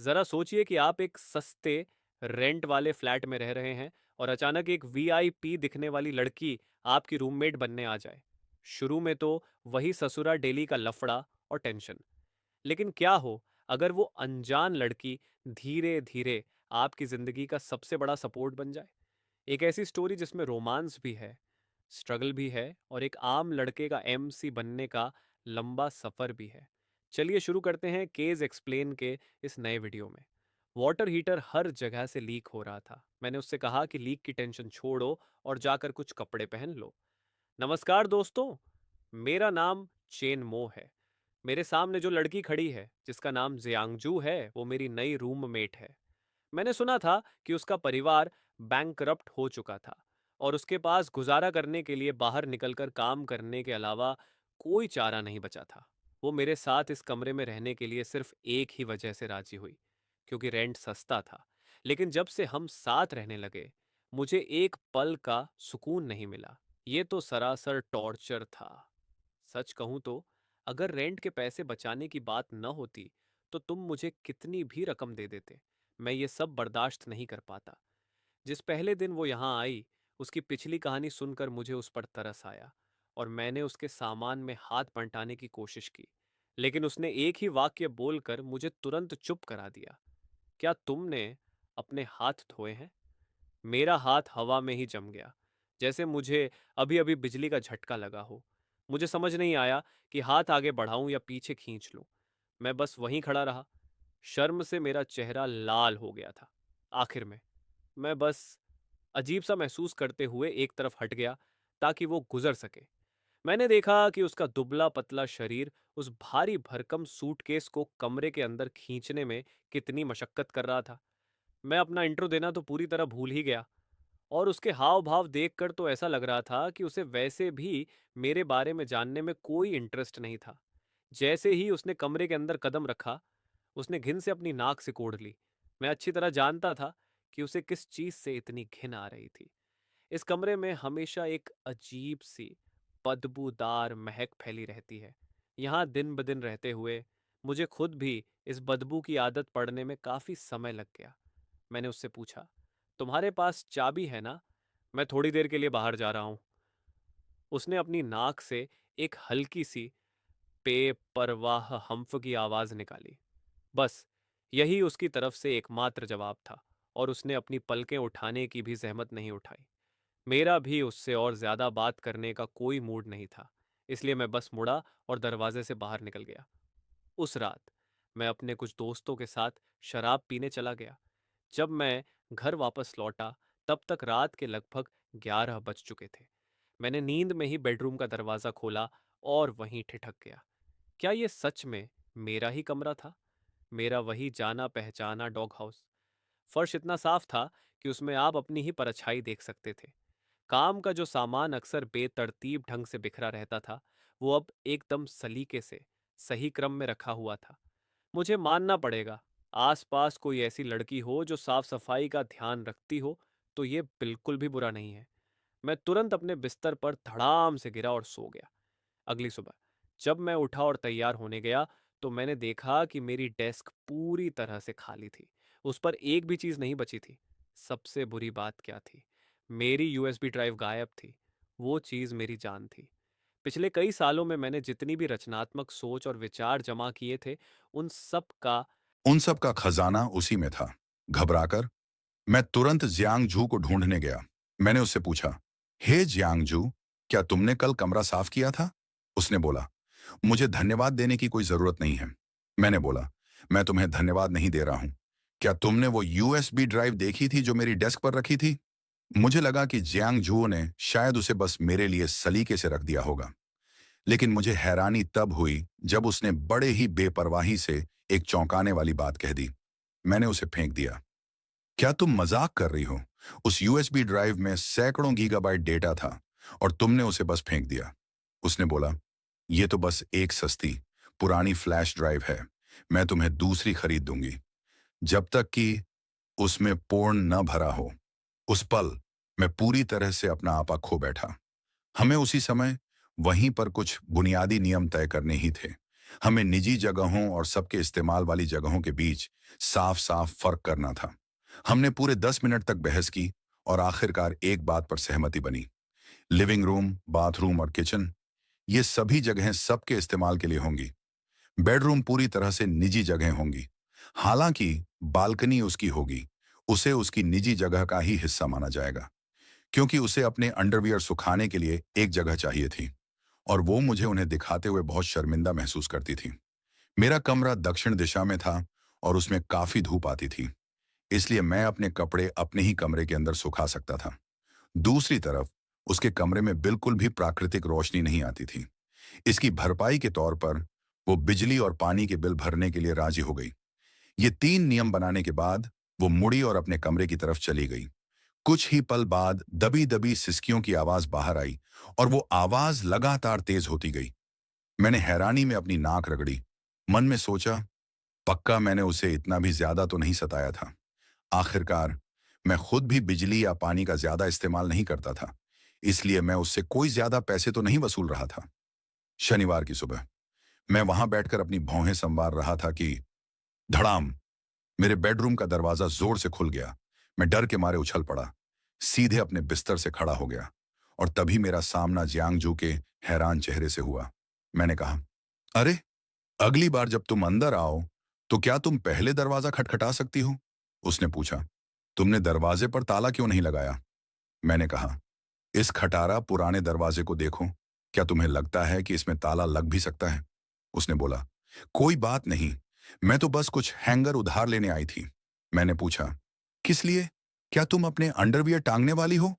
जरा सोचिए कि आप एक सस्ते रेंट वाले फ्लैट में रह रहे हैं और अचानक एक वीआईपी दिखने वाली लड़की आपकी रूममेट बनने आ जाए। शुरू में तो वही ससुरा डेली का लफड़ा और टेंशन। लेकिन क्या हो अगर वो अनजान लड़की धीरे धीरे आपकी जिंदगी का सबसे बड़ा सपोर्ट बन जाए। एक ऐसी स्टोरी जिसमें रोमांस भी है, स्ट्रगल भी है और एक आम लड़के का एमसी बनने का लंबा सफर भी है। चलिए शुरू करते हैं केज एक्सप्लेन के इस नए वीडियो में। वाटर हीटर हर जगह से लीक हो रहा था। मैंने उससे कहा कि लीक की टेंशन छोड़ो और जाकर कुछ कपड़े पहन लो। नमस्कार दोस्तों, मेरा नाम चेन मो है। मेरे सामने जो लड़की खड़ी है जिसका नाम जियांगजू है वो मेरी नई रूममेट है। मैंने सुना था कि उसका परिवार बैंकरप्ट हो चुका था और उसके पास गुजारा करने के लिए बाहर निकलकर काम करने के अलावा कोई चारा नहीं बचा था। वो मेरे साथ इस कमरे में रहने के लिए सिर्फ एक ही वजह से राजी हुई, क्योंकि रेंट सस्ता था। लेकिन जब से हम साथ रहने लगे, मुझे एक पल का सुकून नहीं मिला। ये तो सरासर टॉर्चर था। सच कहूं तो अगर रेंट के पैसे बचाने की बात न होती तो तुम मुझे कितनी भी रकम दे देते, मैं ये सब बर्दाश्त नहीं कर पाता। जिस पहले दिन वो यहाँ आई, उसकी पिछली कहानी सुनकर मुझे उस पर तरस आया और मैंने उसके सामान में हाथ बंटाने की कोशिश की। लेकिन उसने एक ही वाक्य बोलकर मुझे तुरंत चुप करा दिया। क्या तुमने अपने हाथ धोए हैं? मेरा हाथ हवा में ही जम गया, जैसे मुझे अभी अभी बिजली का झटका लगा हो। मुझे समझ नहीं आया कि हाथ आगे बढ़ाऊं या पीछे खींच लूं। मैं बस वहीं खड़ा रहा। शर्म से मेरा चेहरा लाल हो गया था। आखिर में मैं बस अजीब सा महसूस करते हुए एक तरफ हट गया ताकि वो गुजर सके। मैंने देखा कि उसका दुबला पतला शरीर उस भारी भरकम सूटकेस को कमरे के अंदर खींचने में कितनी मशक्कत कर रहा था। मैं अपना इंट्रो देना तो पूरी तरह भूल ही गया और उसके हाव भाव देखकर तो ऐसा लग रहा था कि उसे वैसे भी मेरे बारे में जानने में कोई इंटरेस्ट नहीं था। जैसे ही उसने कमरे के अंदर कदम रखा, उसने घिन से अपनी नाक सिकोड़ ली। मैं अच्छी तरह जानता था कि उसे किस चीज से इतनी घिन आ रही थी। इस कमरे में हमेशा एक अजीब सी बदबूदार महक फैली रहती है। यहाँ दिन ब दिन रहते हुए मुझे खुद भी इस बदबू की आदत पड़ने में काफी समय लग गया। मैंने उससे पूछा, तुम्हारे पास चाबी है ना? मैं थोड़ी देर के लिए बाहर जा रहा हूँ। उसने अपनी नाक से एक हल्की सी बेपरवाह हम्फ की आवाज निकाली। बस यही उसकी तरफ से एकमात्र जवाब था और उसने अपनी पलकें उठाने की भी जहमत नहीं उठाई। मेरा भी उससे और ज्यादा बात करने का कोई मूड नहीं था, इसलिए मैं बस मुड़ा और दरवाजे से बाहर निकल गया। उस रात मैं अपने कुछ दोस्तों के साथ शराब पीने चला गया। जब मैं घर वापस लौटा, तब तक रात के लगभग 11 बज चुके थे। मैंने नींद में ही बेडरूम का दरवाजा खोला और वहीं ठिठक गया। क्या ये सच में मेरा ही कमरा था? मेरा वही जाना पहचाना डॉग हाउस। फर्श इतना साफ था कि उसमें आप अपनी ही परछाई देख सकते थे। काम का जो सामान अक्सर बेतरतीब ढंग से बिखरा रहता था, वो अब एकदम सलीके से सही क्रम में रखा हुआ था। मुझे मानना पड़ेगा, आसपास कोई ऐसी लड़की हो जो साफ सफाई का ध्यान रखती हो तो ये बिल्कुल भी बुरा नहीं है। मैं तुरंत अपने बिस्तर पर धड़ाम से गिरा और सो गया। अगली सुबह जब मैं उठा और तैयार होने गया तो मैंने देखा कि मेरी डेस्क पूरी तरह से खाली थी। उस पर एक भी चीज नहीं बची थी। सबसे बुरी बात क्या थी? मेरी यूएसबी ड्राइव गायब थी। वो चीज मेरी जान थी। पिछले कई सालों में मैंने जितनी भी रचनात्मक सोच और विचार जमा किए थे, उन सब का उन सब का खजाना उसी में था। घबराकर मैं तुरंत जियांगजू को ढूंढने गया। मैंने उससे पूछा, हे जियांगजू, क्या तुमने कल कमरा साफ किया था? उसने बोला, मुझे धन्यवाद देने की कोई जरूरत नहीं है। मैंने बोला, मैं तुम्हें धन्यवाद नहीं दे रहा हूं। क्या तुमने वो यूएसबी ड्राइव देखी थी जो मेरी डेस्क पर रखी थी? मुझे लगा कि जियांगजू ने शायद उसे बस मेरे लिए सलीके से रख दिया होगा। लेकिन मुझे हैरानी तब हुई जब उसने बड़े ही बेपरवाही से एक चौंकाने वाली बात कह दी। मैंने उसे फेंक दिया। क्या तुम मजाक कर रही हो? उस यूएसबी ड्राइव में सैकड़ों गीगाबाइट डेटा था और तुमने उसे बस फेंक दिया। उसने बोला, यह तो बस एक सस्ती पुरानी फ्लैश ड्राइव है। मैं तुम्हें दूसरी खरीद दूंगी जब तक कि उसमें पूर्ण न भरा हो। उस पल मैं पूरी तरह से अपना आपा खो बैठा। हमें उसी समय वहीं पर कुछ बुनियादी नियम तय करने ही थे। हमें निजी जगहों और सबके इस्तेमाल वाली जगहों के बीच साफ साफ फर्क करना था। हमने पूरे 10 मिनट तक बहस की और आखिरकार एक बात पर सहमति बनी। लिविंग रूम, बाथरूम और किचन, ये सभी जगहें सबके इस्तेमाल के लिए होंगी। बेडरूम पूरी तरह से निजी जगह होंगी। हालांकि बालकनी उसकी होगी, उसे उसकी निजी जगह का ही हिस्सा माना जाएगा, क्योंकि उसे अपने अंडरवियर सुखाने के लिए एक जगह चाहिए थी और वो मुझे उन्हें दिखाते हुए बहुत शर्मिंदा महसूस करती थी। मेरा कमरा दक्षिण दिशा में था और उसमें काफी धूप आती थी, इसलिए मैं अपने कपड़े अपने ही कमरे के अंदर सुखा सकता था। दूसरी तरफ उसके कमरे में बिल्कुल भी प्राकृतिक रोशनी नहीं आती थी। इसकी भरपाई के तौर पर वो बिजली और पानी के बिल भरने के लिए राजी हो गई। ये 3 नियम बनाने के बाद वो मुड़ी और अपने कमरे की तरफ चली गई। कुछ ही पल बाद दबी दबी सिसकियों की आवाज बाहर आई और वो आवाज लगातार तेज होती गई। मैंने हैरानी में अपनी नाक रगड़ी। मन में सोचा, पक्का मैंने उसे इतना भी ज्यादा तो नहीं सताया था। आखिरकार मैं खुद भी बिजली या पानी का ज्यादा इस्तेमाल नहीं करता था, इसलिए मैं उससे कोई ज्यादा पैसे तो नहीं वसूल रहा था। शनिवार की सुबह मैं वहां बैठकर अपनी भौहें संवार रहा था कि धड़ाम, मेरे बेडरूम का दरवाजा जोर से खुल गया। मैं डर के मारे उछल पड़ा, सीधे अपने बिस्तर से खड़ा हो गया और तभी मेरा सामना जियांगजू के हैरान चेहरे से हुआ। मैंने कहा, अरे, अगली बार जब तुम अंदर आओ तो क्या तुम पहले दरवाजा खटखटा सकती हो? उसने पूछा। तुमने दरवाजे पर ताला क्यों नहीं लगाया? मैंने कहा, इस खटारा पुराने दरवाजे को देखो, क्या तुम्हें लगता है कि इसमें ताला लग भी सकता है? उसने बोला, कोई बात नहीं, मैं तो बस कुछ हैंगर उधार लेने आई थी। मैंने पूछा, किस लिए? क्या तुम अपने अंडरवियर टांगने वाली हो?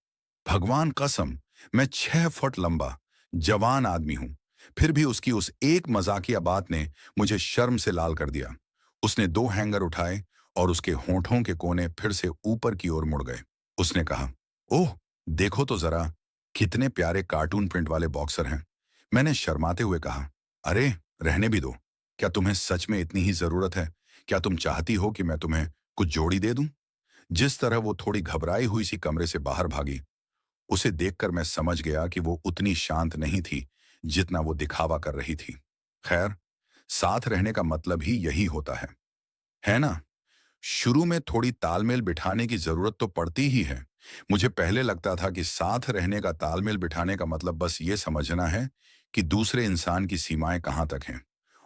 भगवान कसम, मैं 6 फुट लंबा जवान आदमी हूं। फिर भी उसकी उस एक मजाकिया बात ने मुझे शर्म से लाल कर दिया। उसने 2 हैंगर उठाए और उसके होंठों के कोने फिर से ऊपर की ओर मुड़ गए। उसने कहा, ओह, देखो तो जरा, कितने प्यारे कार्टून प्रिंट वाले बॉक्सर हैं। मैंने शर्माते हुए कहा, अरे, रहने भी दो। क्या तुम्हें सच में इतनी ही जरूरत है? क्या तुम चाहती हो कि मैं तुम्हें कुछ जोड़ी दे दूं? जिस तरह वो थोड़ी घबराई हुई सी कमरे से बाहर भागी, उसे देखकर मैं समझ गया कि वो उतनी शांत नहीं थी जितना वो दिखावा कर रही थी। खैर, साथ रहने का मतलब ही यही होता है ना? शुरू में थोड़ी तालमेल बिठाने की जरूरत तो पड़ती ही है। मुझे पहले लगता था कि साथ रहने का तालमेल बिठाने का मतलब बस ये समझना है कि दूसरे इंसान की सीमाएं कहां तक हैं,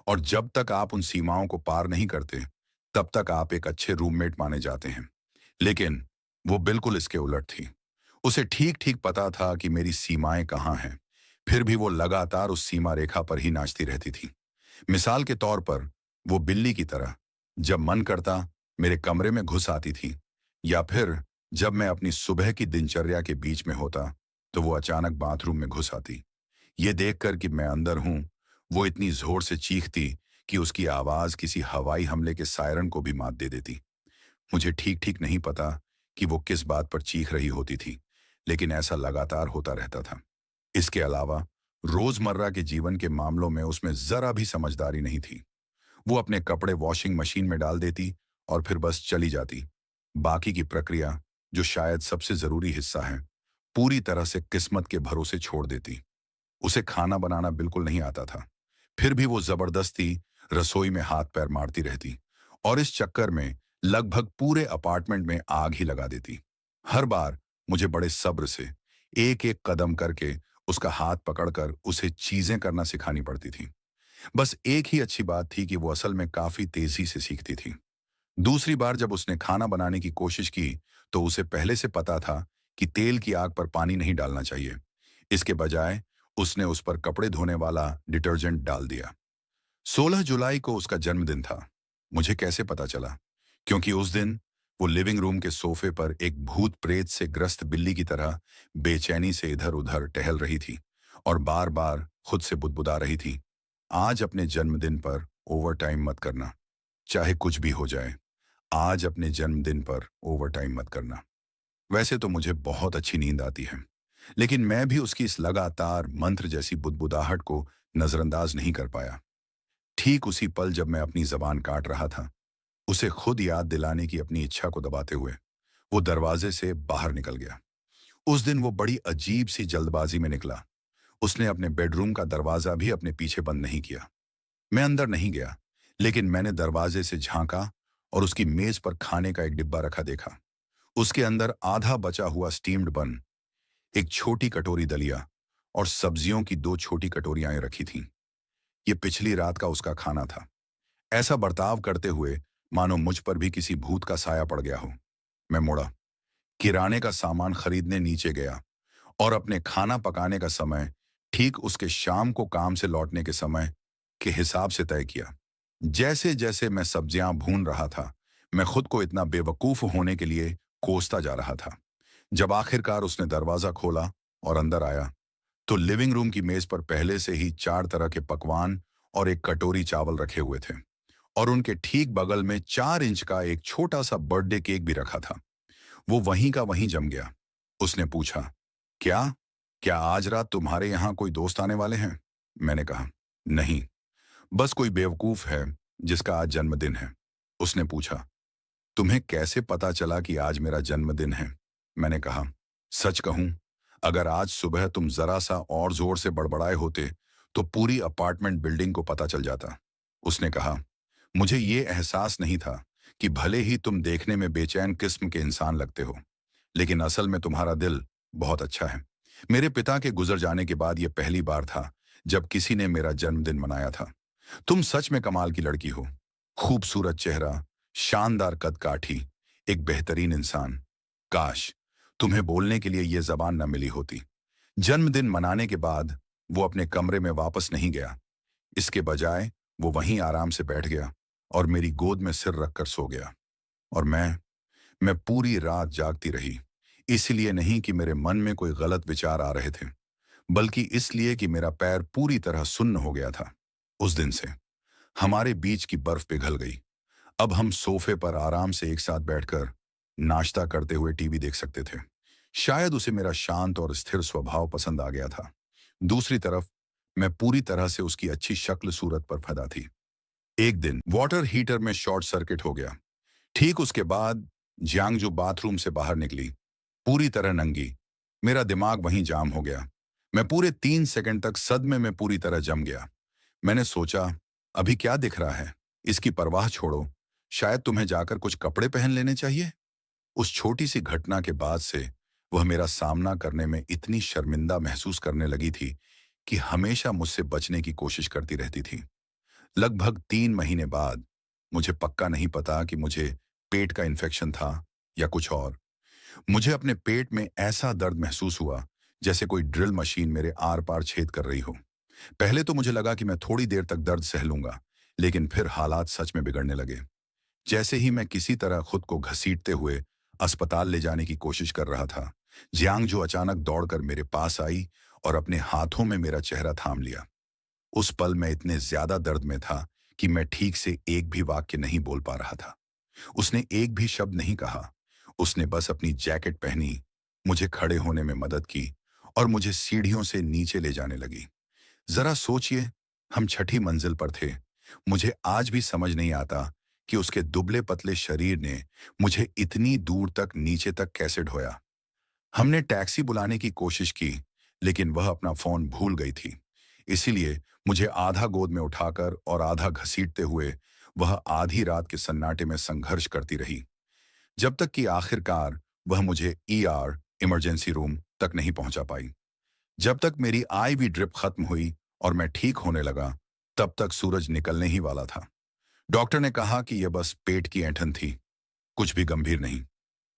और जब तक आप उन सीमाओं को पार नहीं करते, तब तक आप एक अच्छे रूममेट माने जाते हैं। लेकिन वो बिल्कुल इसके उलट थी। उसे ठीक ठीक पता था कि मेरी सीमाएं कहाँ हैं, फिर भी वो लगातार उस सीमा रेखा पर ही नाचती रहती थी। मिसाल के तौर पर, वो बिल्ली की तरह जब मन करता मेरे कमरे में घुस आती थी, या फिर जब मैं अपनी सुबह की दिनचर्या के बीच में होता तो वो अचानक बाथरूम में घुस आती। ये देखकर कि मैं अंदर हूं, वो इतनी जोर से चीखती कि उसकी आवाज किसी हवाई हमले के सायरन को भी मात दे देती। मुझे ठीक ठीक नहीं पता कि वो किस बात पर चीख रही होती थी, लेकिन ऐसा लगातार होता रहता था। इसके अलावा रोजमर्रा के जीवन के मामलों में उसमें जरा भी समझदारी नहीं थी। वो अपने कपड़े वॉशिंग मशीन में डाल देती और फिर बस चली जाती। बाकी की प्रक्रिया, जो शायद सबसे जरूरी हिस्सा है, पूरी तरह से किस्मत के भरोसे छोड़ देती। उसे खाना बनाना बिल्कुल नहीं आता था, फिर भी वो जबरदस्ती रसोई में हाथ पैर मारती रहती और इस चक्कर में लगभग पूरे अपार्टमेंट में आग ही लगा देती। हर बार मुझे बड़े सब्र से एक एक कदम करके उसका हाथ पकड़कर उसे चीजें करना सिखानी पड़ती थी। बस एक ही अच्छी बात थी कि वो असल में काफी तेजी से सीखती थी। दूसरी बार जब उसने खाना बनाने की कोशिश की, तो उसे पहले से पता था कि तेल की आग पर पानी नहीं डालना चाहिए। इसके बजाय उसने उस पर कपड़े धोने वाला डिटर्जेंट डाल दिया। 16 जुलाई को उसका जन्मदिन था। मुझे कैसे पता चला? क्योंकि उस दिन वो लिविंग रूम के सोफे पर एक भूत प्रेत से ग्रस्त बिल्ली की तरह बेचैनी से इधर उधर टहल रही थी और बार बार खुद से बुदबुदा रही थी, आज अपने जन्मदिन पर ओवर टाइम मत करना। चाहे कुछ भी हो जाए, आज अपने जन्मदिन पर ओवर टाइम मत करना। वैसे तो मुझे बहुत अच्छी नींद आती है, लेकिन मैं भी उसकी इस लगातार मंत्र जैसी बुदबुदाहट को नजरअंदाज नहीं कर पाया। ठीक उसी पल जब मैं अपनी जबान काट रहा था, उसे खुद याद दिलाने की अपनी इच्छा को दबाते हुए, वो दरवाजे से बाहर निकल गया। उस दिन वो बड़ी अजीब सी जल्दबाजी में निकला। उसने अपने बेडरूम का दरवाजा भी अपने पीछे बंद नहीं किया। मैं अंदर नहीं गया, लेकिन मैंने दरवाजे से झांका और उसकी मेज पर खाने का एक डिब्बा रखा देखा। उसके अंदर आधा बचा हुआ स्टीम्ड बन, एक छोटी कटोरी दलिया और सब्जियों की 2 छोटी कटोरियां रखी थीं। ये पिछली रात का उसका खाना था। ऐसा बर्ताव करते हुए मानो मुझ पर भी किसी भूत का साया पड़ गया हो। मैं मुड़ा, किराने का सामान खरीदने नीचे गया और अपने खाना पकाने का समय ठीक उसके शाम को काम से लौटने के समय के हिसाब से तय किया। जैसे जैसे मैं सब्जियां भून रहा था, मैं खुद को इतना बेवकूफ होने के लिए कोसता जा रहा था। जब आखिरकार उसने दरवाजा खोला और अंदर आया, तो लिविंग रूम की मेज पर पहले से ही 4 तरह के पकवान और एक कटोरी चावल रखे हुए थे और उनके ठीक बगल में 4 इंच का एक छोटा सा बर्थडे केक भी रखा था। वो वहीं का वहीं जम गया। उसने पूछा, क्या क्या आज रात तुम्हारे यहाँ कोई दोस्त आने वाले हैं? मैंने कहा, नहीं, बस कोई बेवकूफ है जिसका आज जन्मदिन है। उसने पूछा, तुम्हें कैसे पता चला कि आज मेरा जन्मदिन है? मैंने कहा, सच कहूं, अगर आज सुबह तुम जरा सा और जोर से बड़बड़ाए होते तो पूरी अपार्टमेंट बिल्डिंग को पता चल जाता। उसने कहा, मुझे ये एहसास नहीं था कि भले ही तुम देखने में बेचैन किस्म के इंसान लगते हो, लेकिन असल में तुम्हारा दिल बहुत अच्छा है। मेरे पिता के गुजर जाने के बाद यह पहली बार था जब किसी ने मेरा जन्मदिन मनाया था। तुम सच में कमाल की लड़की हो। खूबसूरत चेहरा, शानदार कद काठी, एक बेहतरीन इंसान। काश तुम्हें बोलने के लिए यह जबान न मिली होती। जन्मदिन मनाने के बाद वो अपने कमरे में वापस नहीं गया। इसके बजाय वो वहीं आराम से बैठ गया और मेरी गोद में सिर रखकर सो गया। और मैं पूरी रात जागती रही, इसलिए नहीं कि मेरे मन में कोई गलत विचार आ रहे थे, बल्कि इसलिए कि मेरा पैर पूरी तरह सुन्न हो गया था। उस दिन से हमारे बीच की बर्फ पिघल गई। अब हम सोफे पर आराम से एक साथ बैठकर नाश्ता करते हुए टीवी देख सकते थे। शायद उसे मेरा शांत और स्थिर स्वभाव पसंद आ गया था। दूसरी तरफ मैं पूरी तरह से उसकी अच्छी शक्ल सूरत पर फिदा थी। एक दिन वाटर हीटर में शॉर्ट सर्किट हो गया। ठीक उसके बाद जियांगजू बाथरूम से बाहर निकली, पूरी तरह नंगी। मेरा दिमाग वहीं जाम हो गया। मैं पूरे 3 सेकंड तक सदमे में पूरी तरह जम गया। मैंने सोचा, अभी क्या दिख रहा है, इसकी परवाह छोड़ो, शायद तुम्हें जाकर कुछ कपड़े पहन लेने चाहिए। उस छोटी सी घटना के बाद से वह मेरा सामना करने में इतनी शर्मिंदा महसूस करने लगी थी कि हमेशा मुझसे बचने की कोशिश करती रहती थी। लगभग 3 महीने बाद, मुझे पक्का नहीं पता कि मुझे पेट का इन्फेक्शन था या कुछ और, मुझे अपने पेट में ऐसा दर्द महसूस हुआ जैसे कोई ड्रिल मशीन मेरे आर पार छेद कर रही हो। पहले तो मुझे लगा कि मैं थोड़ी देर तक दर्द सह लूंगा, लेकिन फिर हालात सच में बिगड़ने लगे। जैसे ही मैं किसी तरह खुद को घसीटते हुए अस्पताल ले जाने की कोशिश कर रहा था, जियांग जो अचानक दौड़कर मेरे पास आई और अपने हाथों में मेरा चेहरा थाम लिया। उस पल मैं इतने ज्यादा दर्द में था कि मैं ठीक से एक भी वाक्य नहीं बोल पा रहा था। उसने एक भी शब्द नहीं कहा। उसने बस अपनी जैकेट पहनी, मुझे खड़े होने में मदद की और मुझे सीढ़ियों से नीचे ले जाने लगी। जरा सोचिए, हम 6ठी मंजिल पर थे। मुझे आज भी समझ नहीं आता कि उसके दुबले पतले शरीर ने मुझे इतनी दूर तक नीचे तक कैसे ढोया। हमने टैक्सी बुलाने की कोशिश की, लेकिन वह अपना फोन भूल गई थी। इसीलिए मुझे आधा गोद में उठाकर और आधा घसीटते हुए वह आधी रात के सन्नाटे में संघर्ष करती रही, जब तक कि आखिरकार वह मुझे ईआर इमरजेंसी रूम तक नहीं पहुंचा पाई। जब तक मेरी आईवी ड्रिप खत्म हुई और मैं ठीक होने लगा, तब तक सूरज निकलने ही वाला था। डॉक्टर ने कहा कि यह बस पेट की ऐंठन थी, कुछ भी गंभीर नहीं।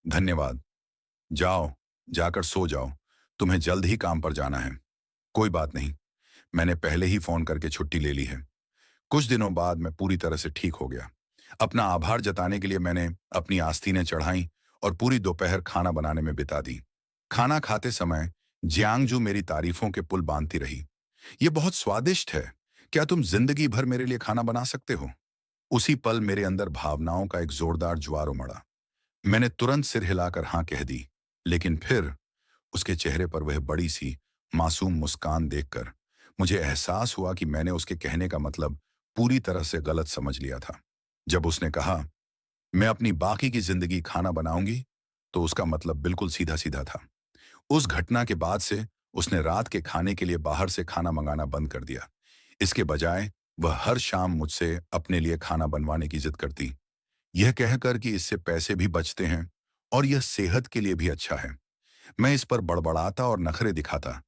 धन्यवाद। जाओ, जाकर सो जाओ, तुम्हें जल्द ही काम पर जाना है। कोई बात नहीं, मैंने पहले ही फोन करके छुट्टी ले ली है। कुछ दिनों बाद मैं पूरी तरह से ठीक हो गया। अपना आभार जताने के लिए मैंने अपनी आस्तीनें चढ़ाई और पूरी दोपहर खाना बनाने में बिता दी। खाना खाते समय जियांगजू मेरी तारीफों के पुल बांधती रही। ये बहुत स्वादिष्ट है, क्या तुम जिंदगी भर मेरे लिए खाना बना सकते हो? उसी पल मेरे अंदर भावनाओं का एक जोरदार ज्वार उमड़ा। मैंने तुरंत सिर हिलाकर हाँ कह दी, लेकिन फिर उसके चेहरे पर वह बड़ी सी मासूम मुस्कान देखकर मुझे एहसास हुआ कि मैंने उसके कहने का मतलब पूरी तरह से गलत समझ लिया था। जब उसने कहा, मैं अपनी बाकी की जिंदगी खाना बनाऊंगी, तो उसका मतलब बिल्कुल सीधा सीधा था। उस घटना के बाद से उसने रात के खाने के लिए बाहर से खाना मंगाना बंद कर दिया। इसके बजाय वह हर शाम मुझसे अपने लिए खाना बनवाने की जिद करती, यह कहकर कि इससे पैसे भी बचते हैं और यह सेहत के लिए भी अच्छा है। मैं इस पर बड़बड़ाता और नखरे दिखाता,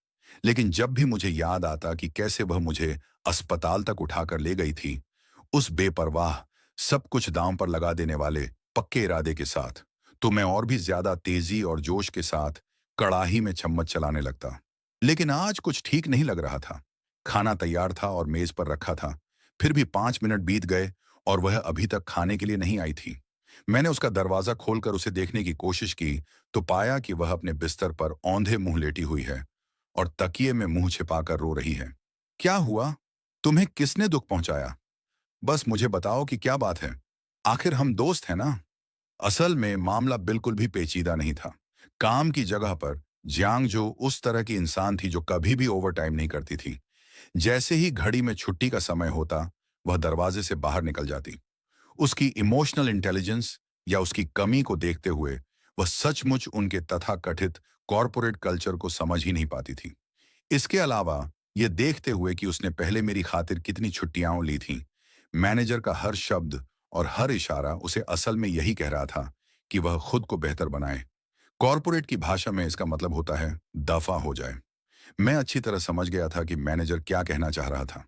लेकिन जब भी मुझे याद आता कि कैसे वह मुझे अस्पताल तक उठाकर ले गई थी, उस बेपरवाह, सब कुछ दांव पर लगा देने वाले पक्के इरादे के साथ, तो मैं और भी ज्यादा तेजी और जोश के साथ कड़ाही में चम्मच चलाने लगता। लेकिन आज कुछ ठीक नहीं लग रहा था। खाना तैयार था और मेज पर रखा था, फिर भी 5 मिनट बीत गए और वह अभी तक खाने के लिए नहीं आई थी। मैंने उसका दरवाजा खोलकर उसे देखने की कोशिश की, तो पाया कि वह अपने बिस्तर पर औंधे मुंह लेटी हुई है और तकिए में मुंह छिपाकर रो रही है। क्या हुआ? तुम्हें किसने दुख पहुंचाया? बस मुझे बताओ कि क्या बात है। आखिर हम दोस्त हैं ना। असल में मामला बिल्कुल भी पेचीदा नहीं था। काम की जगह पर जियांग जो उस तरह की इंसान थी जो कभी भी ओवरटाइम नहीं करती थी। जैसे ही घड़ी में छुट्टी का समय होता, वह दरवाजे से बाहर निकल जाती। उसकी इमोशनल इंटेलिजेंस या उसकी कमी को देखते हुए वह सचमुच उनके तथाकथित कॉरपोरेट कल्चर को समझ ही नहीं पाती थी। इसके अलावा यह देखते हुए कि उसने पहले मेरी खातिर कितनी छुट्टियां ली थीं, मैनेजर का हर शब्द और हर इशारा उसे असल में यही कह रहा था कि वह खुद को बेहतर बनाए। कॉरपोरेट की भाषा में इसका मतलब होता है दफा हो जाए। मैं अच्छी तरह समझ गया था कि मैनेजर क्या कहना चाह रहा था।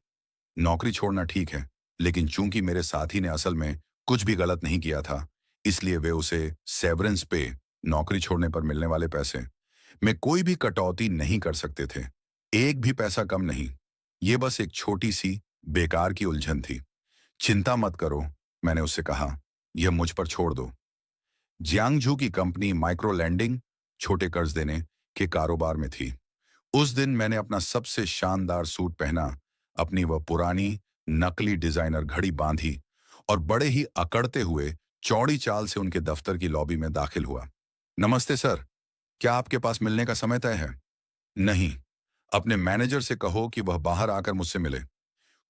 नौकरी छोड़ना ठीक है, लेकिन चूंकि मेरे साथी ने असल में कुछ भी गलत नहीं किया था, इसलिए वे उसे सेवरेंस पे, नौकरी छोड़ने पर मिलने वाले पैसे में कोई भी कटौती नहीं कर सकते थे। एक भी पैसा कम नहीं। ये बस एक छोटी सी बेकार की उलझन थी। चिंता मत करो, मैंने उससे कहा, यह मुझ पर छोड़ दो। जियांगजू की कंपनी माइक्रो लैंडिंग, छोटे कर्ज देने के कारोबार में थी। उस दिन मैंने अपना सबसे शानदार सूट पहना, अपनी वह पुरानी नकली डिजाइनर घड़ी बांधी और बड़े ही अकड़ते हुए चौड़ी चाल से उनके दफ्तर की लॉबी में दाखिल हुआ। नमस्ते सर, क्या आपके पास मिलने का समय तय है? नहीं, अपने मैनेजर से कहो कि वह बाहर आकर मुझसे मिले।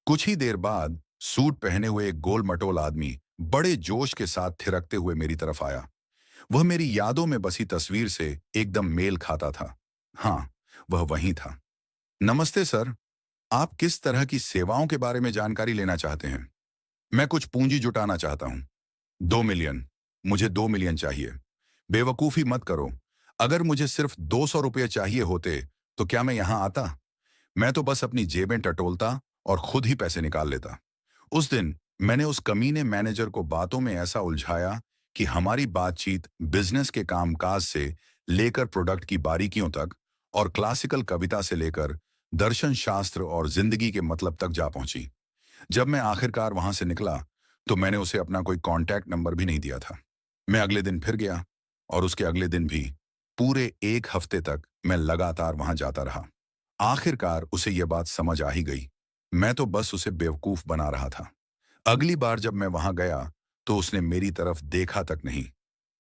कुछ ही देर बाद सूट पहने हुए एक गोल मटोल आदमी बड़े जोश के साथ थिरकते हुए मेरी तरफ आया। वह मेरी यादों में बसी तस्वीर से एकदम मेल खाता था। हाँ, वह वही था। नमस्ते सर, आप किस तरह की सेवाओं के बारे में जानकारी लेना चाहते हैं? मैं कुछ पूंजी जुटाना चाहता हूं। 2 मिलियन। मुझे 2 मिलियन चाहिए। बेवकूफी मत करो। अगर मुझे सिर्फ 200 रुपये चाहिए होते तो क्या मैं यहां आता? मैं तो बस अपनी जेबें टटोलता और खुद ही पैसे निकाल लेता। उस दिन मैंने उस कमीने मैनेजर को बातों में ऐसा उलझाया कि हमारी बातचीत बिजनेस के कामकाज से लेकर प्रोडक्ट की बारीकियों तक और क्लासिकल कविता से लेकर दर्शन शास्त्र और जिंदगी के मतलब तक जा पहुंची। जब मैं आखिरकार वहां से निकला, तो मैंने उसे अपना कोई कांटेक्ट नंबर भी नहीं दिया था। मैं अगले दिन फिर गया और उसके अगले दिन भी। पूरे एक हफ्ते तक मैं लगातार वहां जाता रहा। आखिरकार उसे यह बात समझ आ ही गई। मैं तो बस उसे बेवकूफ बना रहा था। अगली बार जब मैं वहां गया, तो उसने मेरी तरफ देखा तक नहीं।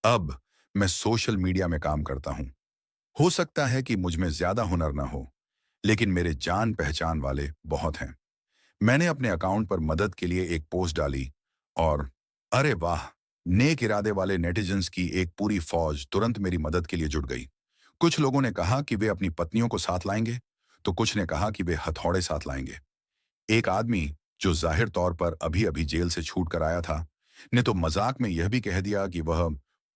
अब मैं सोशल मीडिया में काम करता हूं। हो सकता है कि मुझ में ज्यादा हुनर ना हो, लेकिन मेरे जान पहचान वाले बहुत हैं। मैंने अपने अकाउंट पर मदद के लिए एक पोस्ट डाली और अरे वाह, नेक इरादे वाले नेटिजन्स की एक पूरी फौज तुरंत मेरी मदद के लिए जुट गई। कुछ लोगों ने कहा कि वे अपनी पत्नियों को साथ लाएंगे, तो कुछ ने कहा कि वे हथौड़े साथ लाएंगे। एक आदमी जो जाहिर तौर पर अभी अभी जेल से छूट कर आया था, ने तो मजाक में यह भी कह दिया कि वह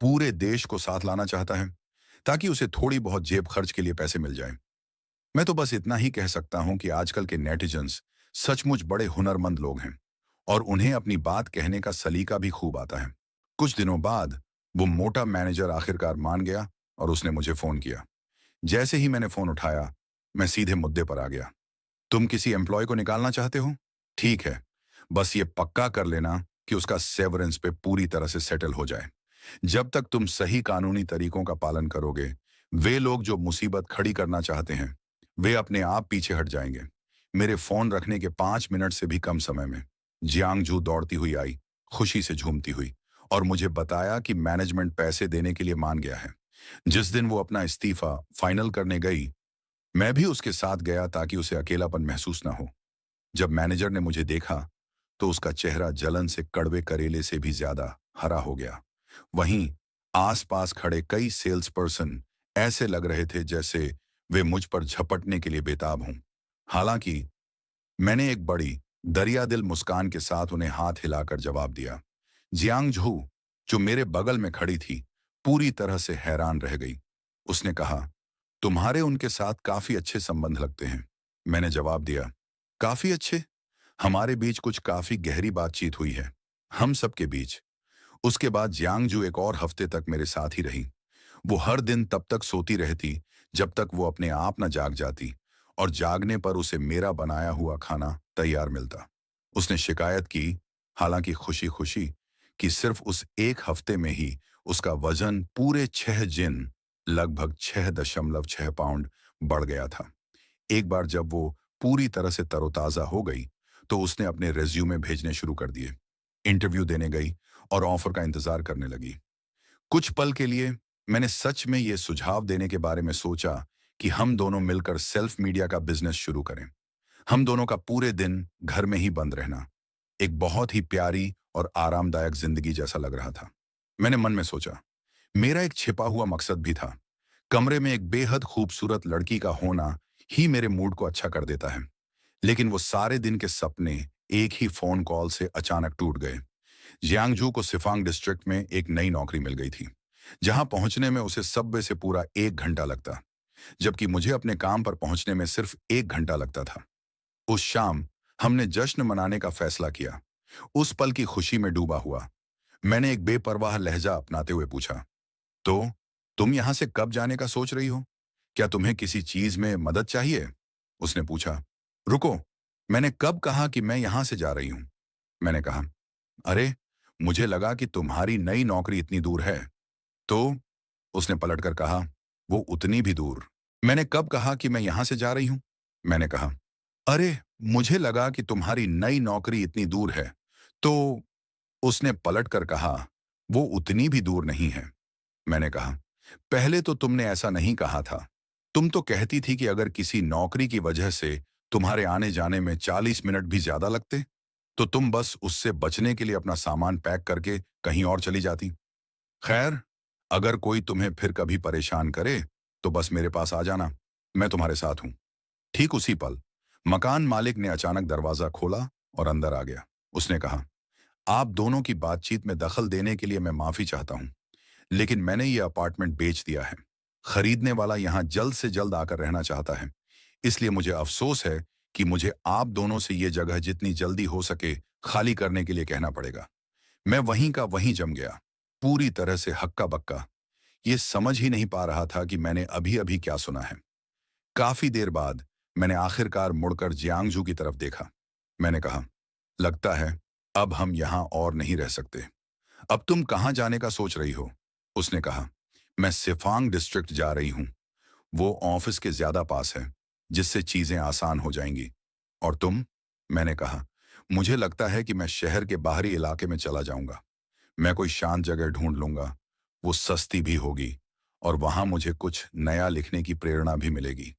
पूरे देश को साथ लाना चाहता है, ताकि उसे थोड़ी बहुत जेब खर्च के लिए पैसे मिल जाएं। मैं तो बस इतना ही कह सकता हूं कि आजकल के नेटिजन्स सचमुच बड़े हुनरमंद लोग हैं और उन्हें अपनी बात कहने का सलीका भी खूब आता है। कुछ दिनों बाद वो मोटा मैनेजर आखिरकार मान गया और उसने मुझे फोन किया। जैसे ही मैंने फोन उठाया, मैं सीधे मुद्दे पर आ गया। तुम किसी एम्प्लॉय को निकालना चाहते हो? ठीक है, बस ये पक्का कर लेना कि उसका सेवरेंस पे पूरी तरह से सेटल हो जाए। जब तक तुम सही कानूनी तरीकों का पालन करोगे, वे लोग जो मुसीबत खड़ी करना चाहते हैं, वे अपने आप पीछे हट जाएंगे। मेरे फोन रखने के 5 मिनट से भी कम समय में जियांगजू दौड़ती हुई आई, खुशी से झूमती हुई, और मुझे बताया कि मैनेजमेंट पैसे देने के लिए मान गया है। जिस दिन वो अपना इस्तीफा फाइनल करने गई, मैं भी उसके साथ गया ताकि उसे अकेलापन महसूस ना हो। जब मैनेजर ने मुझे देखा, तो उसका चेहरा जलन से कड़वे करेले से भी ज्यादा हरा हो गया। वहीं आसपास खड़े कई सेल्स पर्सन ऐसे लग रहे थे जैसे वे मुझ पर झपटने के लिए बेताब हों। हालांकि मैंने एक बड़ी दरिया दिल मुस्कान के साथ उन्हें हाथ हिलाकर जवाब दिया। जियांग झू, जो मेरे बगल में खड़ी थी, पूरी तरह से हैरान रह गई। उसने कहा, तुम्हारे उनके साथ काफी अच्छे संबंध लगते हैं। मैंने जवाब दिया, काफी अच्छे? हमारे बीच कुछ काफी गहरी बातचीत हुई है, हम सबके बीच। उसके बाद जियांगजू एक और हफ्ते तक मेरे साथ ही रही। वो हर दिन तब तक सोती रहती जब तक वो अपने आप न जाग जाती, और जागने पर उसे मेरा बनाया हुआ खाना तैयार मिलता। उसने शिकायत की, हालांकि खुशी खुशी, कि सिर्फ उस एक हफ्ते में ही उसका वजन पूरे 6 दिन, लगभग 6.6 पाउंड बढ़ गया था। एक बार जब वो पूरी तरह से तरोताजा हो गई, तो उसने अपने रेज्यूमे भेजने शुरू कर दिए, इंटरव्यू देने गई और ऑफर का इंतजार करने लगी। कुछ पल के लिए मैंने सच में ये सुझाव देने के बारे में सोचा कि हम दोनों मिलकर सेल्फ मीडिया का बिजनेस शुरू करें। हम दोनों का पूरे दिन घर में ही बंद रहना एक बहुत ही प्यारी और आरामदायक जिंदगी जैसा लग रहा था। मैंने मन में सोचा, मेरा एक छिपा हुआ मकसद भी था। कमरे में एक बेहद खूबसूरत लड़की का होना ही मेरे मूड को अच्छा कर देता है। लेकिन वो सारे दिन के सपने एक ही फोन कॉल से अचानक टूट गए। जियांगजू को सिफांग डिस्ट्रिक्ट में एक नई नौकरी मिल गई थी, जहां पहुंचने में उसे सबवे से पूरा 1 घंटा लगता, जबकि मुझे अपने काम पर पहुंचने में सिर्फ 1 घंटा लगता था। उस शाम हमने जश्न मनाने का फैसला किया। उस पल की खुशी में डूबा हुआ, मैंने एक बेपरवाह लहजा अपनाते हुए पूछा, तो तुम यहां से कब जाने का सोच रही हो? क्या तुम्हें किसी चीज में मदद चाहिए? उसने पूछा। रुको, मैंने कब कहा कि मैं यहां से जा रही हूं? मैंने कहा, अरे, मुझे लगा कि तुम्हारी नई नौकरी इतनी दूर है। तो उसने पलटकर कहा, वो उतनी भी दूर। मैंने कब कहा कि मैं यहां से जा रही हूं? मैंने कहा, अरे, मुझे लगा कि तुम्हारी नई नौकरी इतनी दूर है। तो उसने पलटकर कहा, वो उतनी भी दूर नहीं है। मैंने कहा, पहले तो तुमने ऐसा नहीं कहा था। तुम तो कहती थी कि अगर किसी नौकरी की वजह से तुम्हारे आने जाने में 40 मिनट भी ज्यादा लगते, तो तुम बस उससे बचने के लिए अपना सामान पैक करके कहीं और चली जाती। खैर, अगर कोई तुम्हें फिर कभी परेशान करे, तो बस मेरे पास आ जाना, मैं तुम्हारे साथ हूं। ठीक उसी पल मकान मालिक ने अचानक दरवाजा खोला और अंदर आ गया। उसने कहा, आप दोनों की बातचीत में दखल देने के लिए मैं माफी चाहता हूं, लेकिन मैंने ये अपार्टमेंट बेच दिया है। खरीदने वाला यहां जल्द से जल्द आकर रहना चाहता है। इसलिए मुझे अफसोस है कि मुझे आप दोनों से ये जगह जितनी जल्दी हो सके खाली करने के लिए कहना पड़ेगा। मैं वहीं का वहीं जम गया, पूरी तरह से हक्का बक्का। ये समझ ही नहीं पा रहा था कि मैंने अभी अभी क्या सुना है। काफी देर बाद मैंने आखिरकार मुड़कर जियांगजू की तरफ देखा। मैंने कहा, लगता है अब हम यहां और नहीं रह सकते। अब तुम कहां जाने का सोच रही हो? उसने कहा, मैं सिफांग डिस्ट्रिक्ट जा रही हूं। वो ऑफिस के ज्यादा पास है, जिससे चीजें आसान हो जाएंगी। और तुम? मैंने कहा, मुझे लगता है कि मैं शहर के बाहरी इलाके में चला जाऊंगा। मैं कोई शांत जगह ढूंढ लूंगा, वो सस्ती भी होगी, और वहां मुझे कुछ नया लिखने की प्रेरणा भी मिलेगी।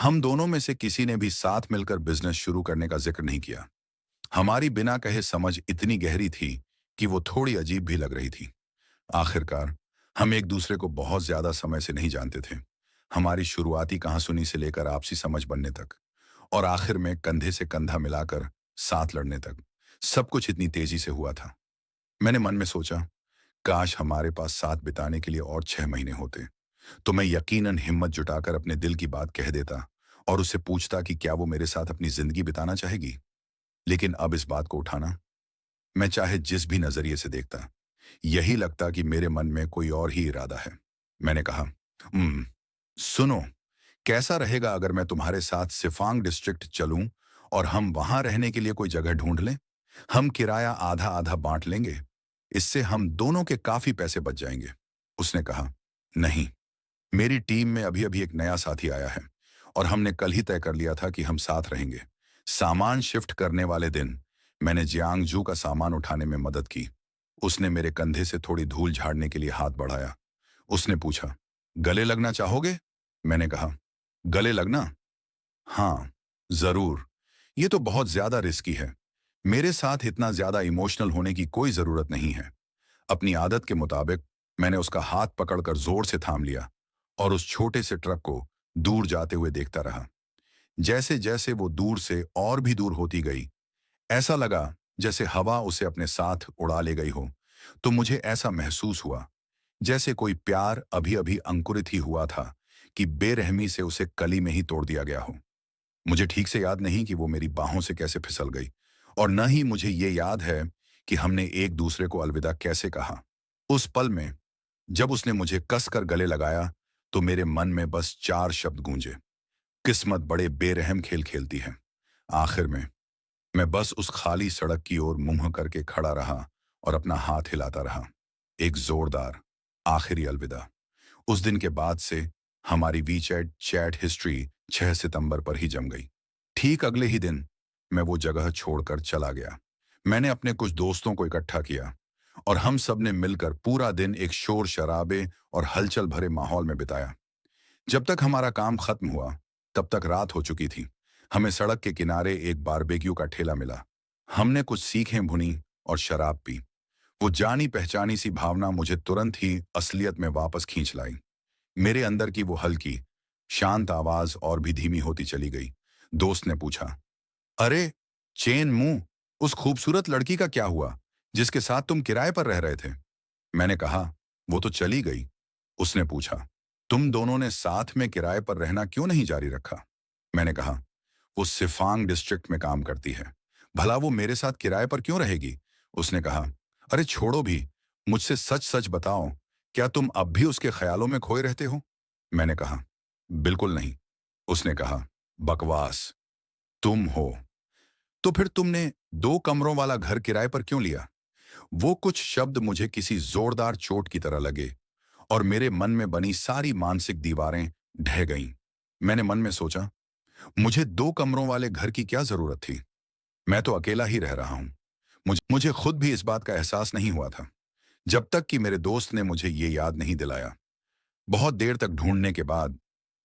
हम दोनों में से किसी ने भी साथ मिलकर बिजनेस शुरू करने का जिक्र नहीं किया। हमारी बिना कहे समझ इतनी गहरी थी कि वो थोड़ी अजीब भी लग रही थी। आखिरकार हम एक दूसरे को बहुत ज्यादा समय से नहीं जानते थे। हमारी शुरुआती कहासुनी से लेकर आपसी समझ बनने तक, और आखिर में कंधे से कंधा मिलाकर साथ लड़ने तक, सब कुछ इतनी तेजी से हुआ था। मैंने मन में सोचा, काश हमारे पास साथ बिताने के लिए और 6 महीने होते, तो मैं यकीनन हिम्मत जुटाकर अपने दिल की बात कह देता और उससे पूछता कि क्या वो मेरे साथ अपनी जिंदगी बिताना चाहेगी। लेकिन अब इस बात को उठाना, मैं चाहे जिस भी नजरिए से देखता, यही लगता कि मेरे मन में कोई और ही इरादा है। मैंने कहा, "हम्म, सुनो, कैसा रहेगा अगर मैं तुम्हारे साथ सिफांग डिस्ट्रिक्ट चलूं और हम वहां रहने के लिए कोई जगह ढूंढ लें? हम किराया आधा आधा बांट लेंगे। इससे हम दोनों के काफी पैसे बच जाएंगे।" उसने कहा, नहीं, मेरी टीम में अभी अभी एक नया साथी आया है, और हमने कल ही तय कर लिया था कि हम साथ रहेंगे। सामान शिफ्ट करने वाले दिन मैंने जियांगजू का सामान उठाने में मदद की। उसने मेरे कंधे से थोड़ी धूल झाड़ने के लिए हाथ बढ़ाया। उसने पूछा, गले लगना चाहोगे? मैंने कहा, गले लगना? हाँ, जरूर। ये तो बहुत ज्यादा रिस्की है। मेरे साथ इतना ज्यादा इमोशनल होने की कोई जरूरत नहीं है। अपनी आदत के मुताबिक मैंने उसका हाथ पकड़कर जोर से थाम लिया और उस छोटे से ट्रक को दूर जाते हुए देखता रहा। जैसे जैसे वो दूर से और भी दूर होती गई, ऐसा लगा जैसे हवा उसे अपने साथ उड़ा ले गई हो। तो मुझे ऐसा महसूस हुआ जैसे कोई प्यार अभी अभी अंकुरित ही हुआ था कि बेरहमी से उसे कली में ही तोड़ दिया गया हो। मुझे ठीक से याद नहीं कि वो मेरी बाहों से कैसे फिसल गई, और न ही मुझे ये याद है कि हमने एक दूसरे को अलविदा कैसे कहा। उस पल में जब उसने मुझे कसकर गले लगाया तो मेरे मन में बस चार शब्द गूंजे, किस्मत बड़े बेरहम खेल खेलती है। आखिर में मैं बस उस खाली सड़क की ओर मुंह करके खड़ा रहा और अपना हाथ हिलाता रहा। एक जोरदार आखिरी अलविदा। उस दिन के बाद से हमारी वीचैट चैट हिस्ट्री 6 सितंबर पर ही जम गई। ठीक अगले ही दिन मैं वो जगह छोड़कर चला गया। मैंने अपने कुछ दोस्तों को इकट्ठा किया और हम सब ने मिलकर पूरा दिन एक शोर शराबे और हलचल भरे माहौल में बिताया। जब तक हमारा काम खत्म हुआ तब तक रात हो चुकी थी। हमें सड़क के किनारे एक बारबेक्यू का ठेला मिला। हमने कुछ सीखें भुनी और शराब पी। वो जानी पहचानी सी भावना मुझे तुरंत ही असलियत में वापस खींच लाई। मेरे अंदर की वो हल्की शांत आवाज और भी धीमी होती चली गई। दोस्त ने पूछा, अरे चेन मुंह, उस खूबसूरत लड़की का क्या हुआ जिसके साथ तुम किराए पर रह रहे थे? मैंने कहा, वो तो चली गई। उसने पूछा, तुम दोनों ने साथ में किराए पर रहना क्यों नहीं जारी रखा? मैंने कहा, वो सिफांग डिस्ट्रिक्ट में काम करती है, भला वो मेरे साथ किराए पर क्यों रहेगी? उसने कहा, अरे छोड़ो भी, मुझसे सच सच बताओ, क्या तुम अब भी उसके ख्यालों में खोए रहते हो? मैंने कहा, बिल्कुल नहीं। उसने कहा, बकवास, तुम हो। तो फिर तुमने 2 कमरों वाला घर किराए पर क्यों लिया? वो कुछ शब्द मुझे किसी जोरदार चोट की तरह लगे और मेरे मन में बनी सारी मानसिक दीवारें ढह गईं। मैंने मन में सोचा, मुझे 2 कमरों वाले घर की क्या जरूरत थी? मैं तो अकेला ही रह रहा हूं। मुझे खुद भी इस बात का एहसास नहीं हुआ था जब तक कि मेरे दोस्त ने मुझे ये याद नहीं दिलाया। बहुत देर तक ढूंढने के बाद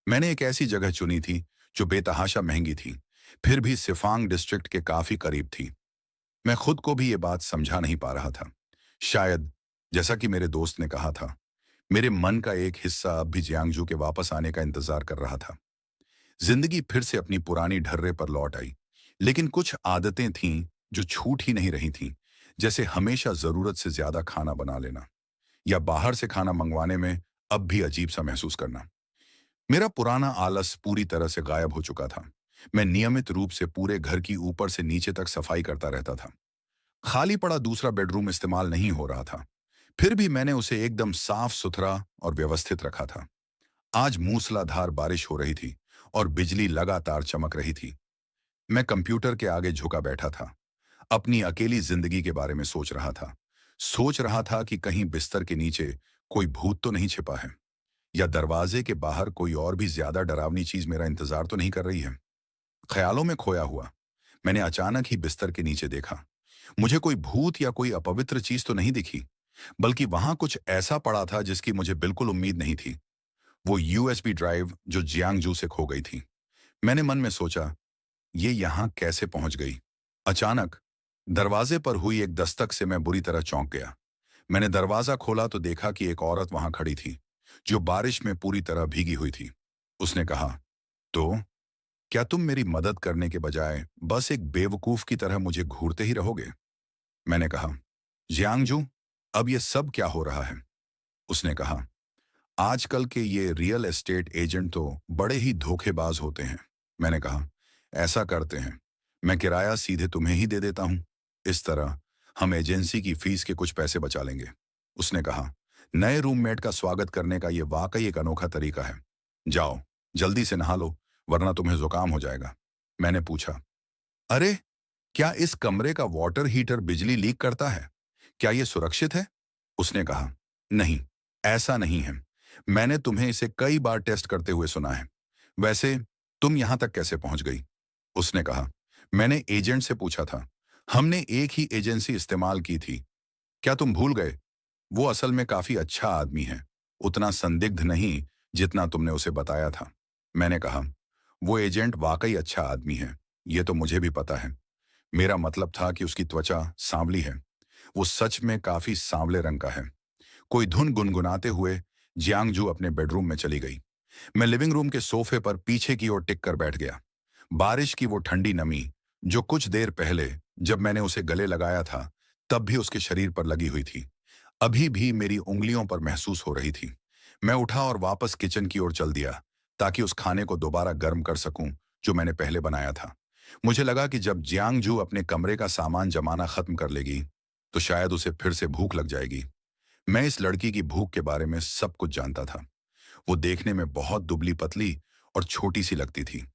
मैंने एक ऐसी जगह चुनी थी जो बेतहाशा महंगी थी, फिर भी सिफांग डिस्ट्रिक्ट के काफी करीब थी। मैं खुद को भी ये बात समझा नहीं पा रहा था। शायद, जैसा कि मेरे दोस्त ने कहा था, मेरे मन का एक हिस्सा अब भी जियांगजू के वापस आने का इंतजार कर रहा था। जिंदगी फिर से अपनी पुरानी ढर्रे पर लौट आई, लेकिन कुछ आदतें थीं जो छूट ही नहीं रही थीं, जैसे हमेशा जरूरत से ज्यादा खाना बना लेना या बाहर से खाना मंगवाने में अब भी अजीब सा महसूस करना। मेरा पुराना आलस पूरी तरह से गायब हो चुका था। मैं नियमित रूप से पूरे घर की ऊपर से नीचे तक सफाई करता रहता था। खाली पड़ा दूसरा बेडरूम इस्तेमाल नहीं हो रहा था, फिर भी मैंने उसे एकदम साफ सुथरा और व्यवस्थित रखा था। आज मूसलाधार बारिश हो रही थी और बिजली लगातार चमक रही थी। मैं कंप्यूटर के आगे झुका बैठा था, अपनी अकेली जिंदगी के बारे में सोच रहा था। सोच रहा था कि कहीं बिस्तर के नीचे कोई भूत तो नहीं छिपा है, या दरवाजे के बाहर कोई और भी ज्यादा डरावनी चीज मेरा इंतजार तो नहीं कर रही है। ख्यालों में खोया हुआ मैंने अचानक ही बिस्तर के नीचे देखा। मुझे कोई भूत या कोई अपवित्र चीज तो नहीं दिखी, बल्कि वहां कुछ ऐसा पड़ा था जिसकी मुझे बिल्कुल उम्मीद नहीं थी। वो यूएसबी ड्राइव जो जियांगजू से खो गई थी। मैंने मन में सोचा, ये यहां कैसे पहुंच गई? अचानक दरवाजे पर हुई एक दस्तक से मैं बुरी तरह चौंक गया। मैंने दरवाजा खोला तो देखा कि एक औरत वहां खड़ी थी, जो बारिश में पूरी तरह भीगी हुई थी। उसने कहा, तो क्या तुम मेरी मदद करने के बजाय बस एक बेवकूफ की तरह मुझे घूरते ही रहोगे? मैंने कहा, जियांगजू, अब ये सब क्या हो रहा है? उसने कहा, आजकल के ये रियल एस्टेट एजेंट तो बड़े ही धोखेबाज होते हैं। मैंने कहा, ऐसा करते हैं, मैं किराया सीधे तुम्हें ही दे देता हूं। इस तरह हम एजेंसी की फीस के कुछ पैसे बचा लेंगे। उसने कहा, नए रूममेट का स्वागत करने का ये वाकई एक अनोखा तरीका है। जाओ, जल्दी से नहा लो, वरना तुम्हें जुकाम हो जाएगा। मैंने पूछा, अरे, क्या इस कमरे का वाटर हीटर बिजली लीक करता है? क्या यह सुरक्षित है? उसने कहा, नहीं, ऐसा नहीं है। मैंने तुम्हें इसे कई बार टेस्ट करते हुए सुना है। वैसे तुम यहां तक कैसे पहुंच गई? उसने कहा, मैंने एजेंट से पूछा था। हमने एक ही एजेंसी इस्तेमाल की थी। क्या तुम भूल गए? वो असल में काफी अच्छा आदमी है, उतना संदिग्ध नहीं जितना तुमने उसे बताया था। मैंने कहा, वो एजेंट वाकई अच्छा आदमी है, ये तो मुझे भी पता है। मेरा मतलब था कि उसकी त्वचा सांवली है। वो सच में काफी सांवले रंग का है। कोई धुन गुनगुनाते हुए जियांगजू अपने बेडरूम में चली गई। मैं लिविंग रूम के सोफे पर पीछे की ओर टिक कर बैठ गया। बारिश की वो ठंडी नमी जो कुछ देर पहले जब मैंने उसे गले लगाया था, तब भी उसके शरीर पर लगी हुई थी, अभी भी मेरी उंगलियों पर महसूस हो रही थी। मैं उठा और वापस किचन की ओर चल दिया, ताकि उस खाने को दोबारा गर्म कर सकूं जो मैंने पहले बनाया था। मुझे लगा कि जब जियांगजू अपने कमरे का सामान जमाना खत्म कर लेगी, तो शायद उसे फिर से भूख लग जाएगी। मैं इस लड़की की भूख के बारे में सब कुछ जानता था। वो देखने में बहुत दुबली पतली और छोटी सी लगती थी,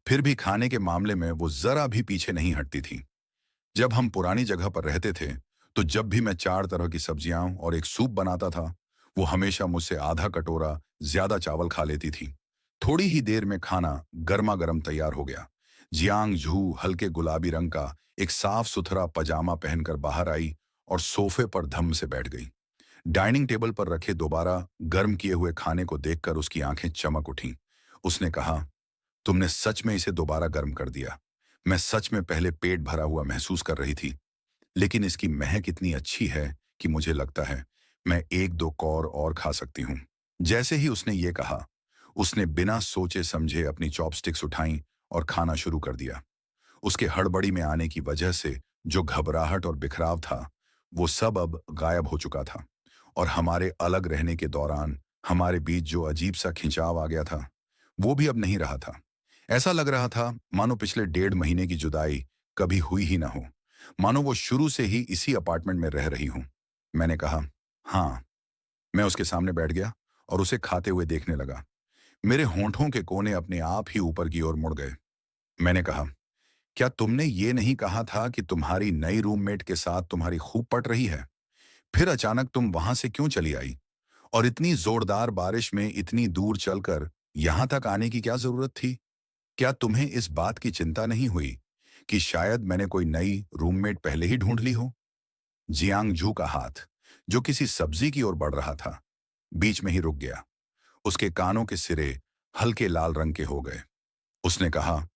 फिर भी खाने के मामले में वो जरा भी पीछे नहीं हटती थी। जब हम पुरानी जगह पर रहते थे, तो जब भी मैं 4 तरह की सब्जियां और एक सूप बनाता था, वो हमेशा मुझसे आधा कटोरा ज्यादा चावल खा लेती थी। थोड़ी ही देर में खाना गर्मा गर्म तैयार हो गया। जियांग झू हल्के गुलाबी रंग का एक साफ सुथरा पजामा पहनकर बाहर आई और सोफे पर धम से बैठ गई। डाइनिंग टेबल पर रखे दोबारा गर्म किए हुए खाने को देखकर उसकी आंखें चमक उठीं। उसने कहा, तुमने सच में इसे दोबारा गर्म कर दिया। मैं सच में पहले पेट भरा हुआ महसूस कर रही थी, लेकिन इसकी महक इतनी अच्छी है कि मुझे लगता है मैं 1-2 कौर और खा सकती हूँ। जैसे ही उसने ये कहा, उसने बिना सोचे समझे अपनी चॉपस्टिक्स उठाई और खाना शुरू कर दिया। उसके हड़बड़ी में आने की वजह से जो घबराहट और बिखराव था, वो सब अब गायब हो चुका था। और हमारे अलग रहने के दौरान हमारे बीच जो अजीब सा खिंचाव आ गया था, वो भी अब नहीं रहा था। ऐसा लग रहा था मानो पिछले 1.5 महीने की जुदाई कभी हुई ही ना हो। मानो वो शुरू से ही इसी अपार्टमेंट में रह रही हूं। मैंने कहा, हाँ। मैं उसके सामने बैठ गया और उसे खाते हुए देखने लगा। मेरे होंठों के कोने अपने आप ही ऊपर की ओर मुड़ गए। मैंने कहा, क्या तुमने ये नहीं कहा था कि तुम्हारी नई रूममेट के साथ तुम्हारी खूब पट रही है? फिर अचानक तुम वहां से क्यों चली आई? और इतनी जोरदार बारिश में इतनी दूर चलकर यहां तक आने की क्या जरूरत थी? क्या तुम्हें इस बात की चिंता नहीं हुई कि शायद मैंने कोई नई रूममेट पहले ही ढूंढ ली हो? जियांगजू का हाथ, जो किसी सब्जी की ओर बढ़ रहा था, बीच में ही रुक गया। उसके कानों के सिरे हल्के लाल रंग के हो गए। उसने कहा,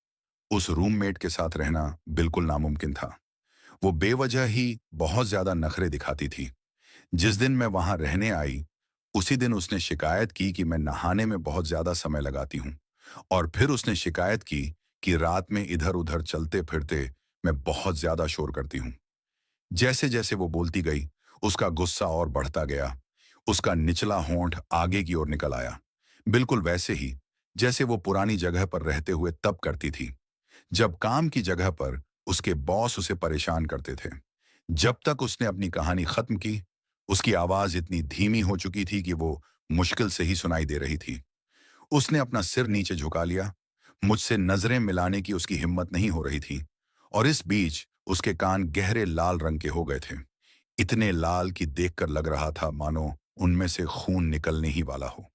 उस रूममेट के साथ रहना बिल्कुल नामुमकिन था। वो बेवजह ही बहुत ज्यादा नखरे दिखाती थी। जिस दिन मैं वहां रहने आई, उसी दिन उसने शिकायत की कि मैं नहाने में बहुत ज्यादा समय लगाती हूँ। और फिर उसने शिकायत की कि रात में इधर उधर चलते फिरते मैं बहुत ज्यादा शोर करती हूँ। जैसे जैसे वो बोलती गई, उसका गुस्सा और बढ़ता गया। उसका निचला होंठ आगे की ओर निकल आया, बिल्कुल वैसे ही जैसे वो पुरानी जगह पर रहते हुए तब करती थी, जब काम की जगह पर उसके बॉस उसे परेशान करते थे। जब तक उसने अपनी कहानी खत्म की, उसकी आवाज इतनी धीमी हो चुकी थी कि वो मुश्किल से ही सुनाई दे रही थी। उसने अपना सिर नीचे झुका लिया। मुझसे नजरें मिलाने की उसकी हिम्मत नहीं हो रही थी। और इस बीच उसके कान गहरे लाल रंग के हो गए थे, इतने लाल कि देखकर लग रहा था मानो उनमें से खून निकलने ही वाला हो।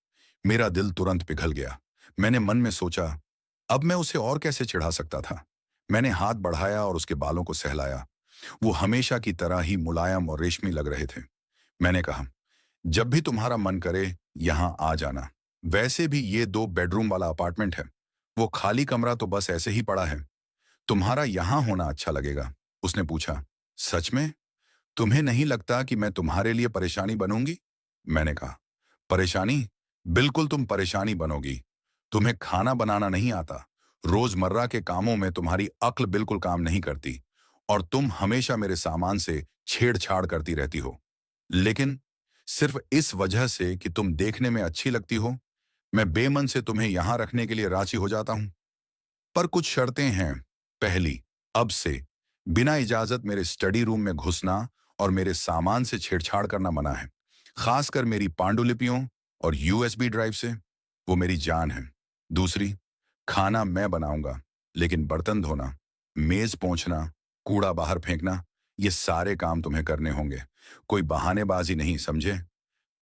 मेरा दिल तुरंत पिघल गया। मैंने मन में सोचा, अब मैं उसे और कैसे चिढ़ा सकता था। मैंने हाथ बढ़ाया और उसके बालों को सहलाया। वो हमेशा की तरह ही मुलायम और रेशमी लग रहे थे। मैंने कहा, जब भी तुम्हारा मन करे यहां आ जाना। वैसे भी ये 2 बेडरूम वाला अपार्टमेंट है। वो खाली कमरा तो बस ऐसे ही पड़ा है। तुम्हारा यहां होना अच्छा लगेगा। उसने पूछा, सच में? तुम्हें नहीं लगता कि मैं तुम्हारे लिए परेशानी बनूंगी? मैंने कहा, परेशानी? बिल्कुल तुम परेशानी बनोगी। तुम्हें खाना बनाना नहीं आता। रोजमर्रा के कामों में तुम्हारी अक्ल बिल्कुल काम नहीं करती। और तुम हमेशा मेरे सामान से छेड़छाड़ करती रहती हो। लेकिन सिर्फ इस वजह से कि तुम देखने में अच्छी लगती हो, मैं बेमन से तुम्हें यहां रखने के लिए राजी हो जाता हूं। पर कुछ शर्तें हैं। पहली, अब से बिना इजाजत मेरे स्टडी रूम में घुसना और मेरे सामान से छेड़छाड़ करना मना है। खासकर मेरी पांडुलिपियों और यूएसबी ड्राइव से। वो मेरी जान है। दूसरी, खाना मैं बनाऊंगा, लेकिन बर्तन धोना, मेज पोंछना, कूड़ा बाहर फेंकना, ये सारे काम तुम्हें करने होंगे। कोई बहानेबाजी नहीं, समझे?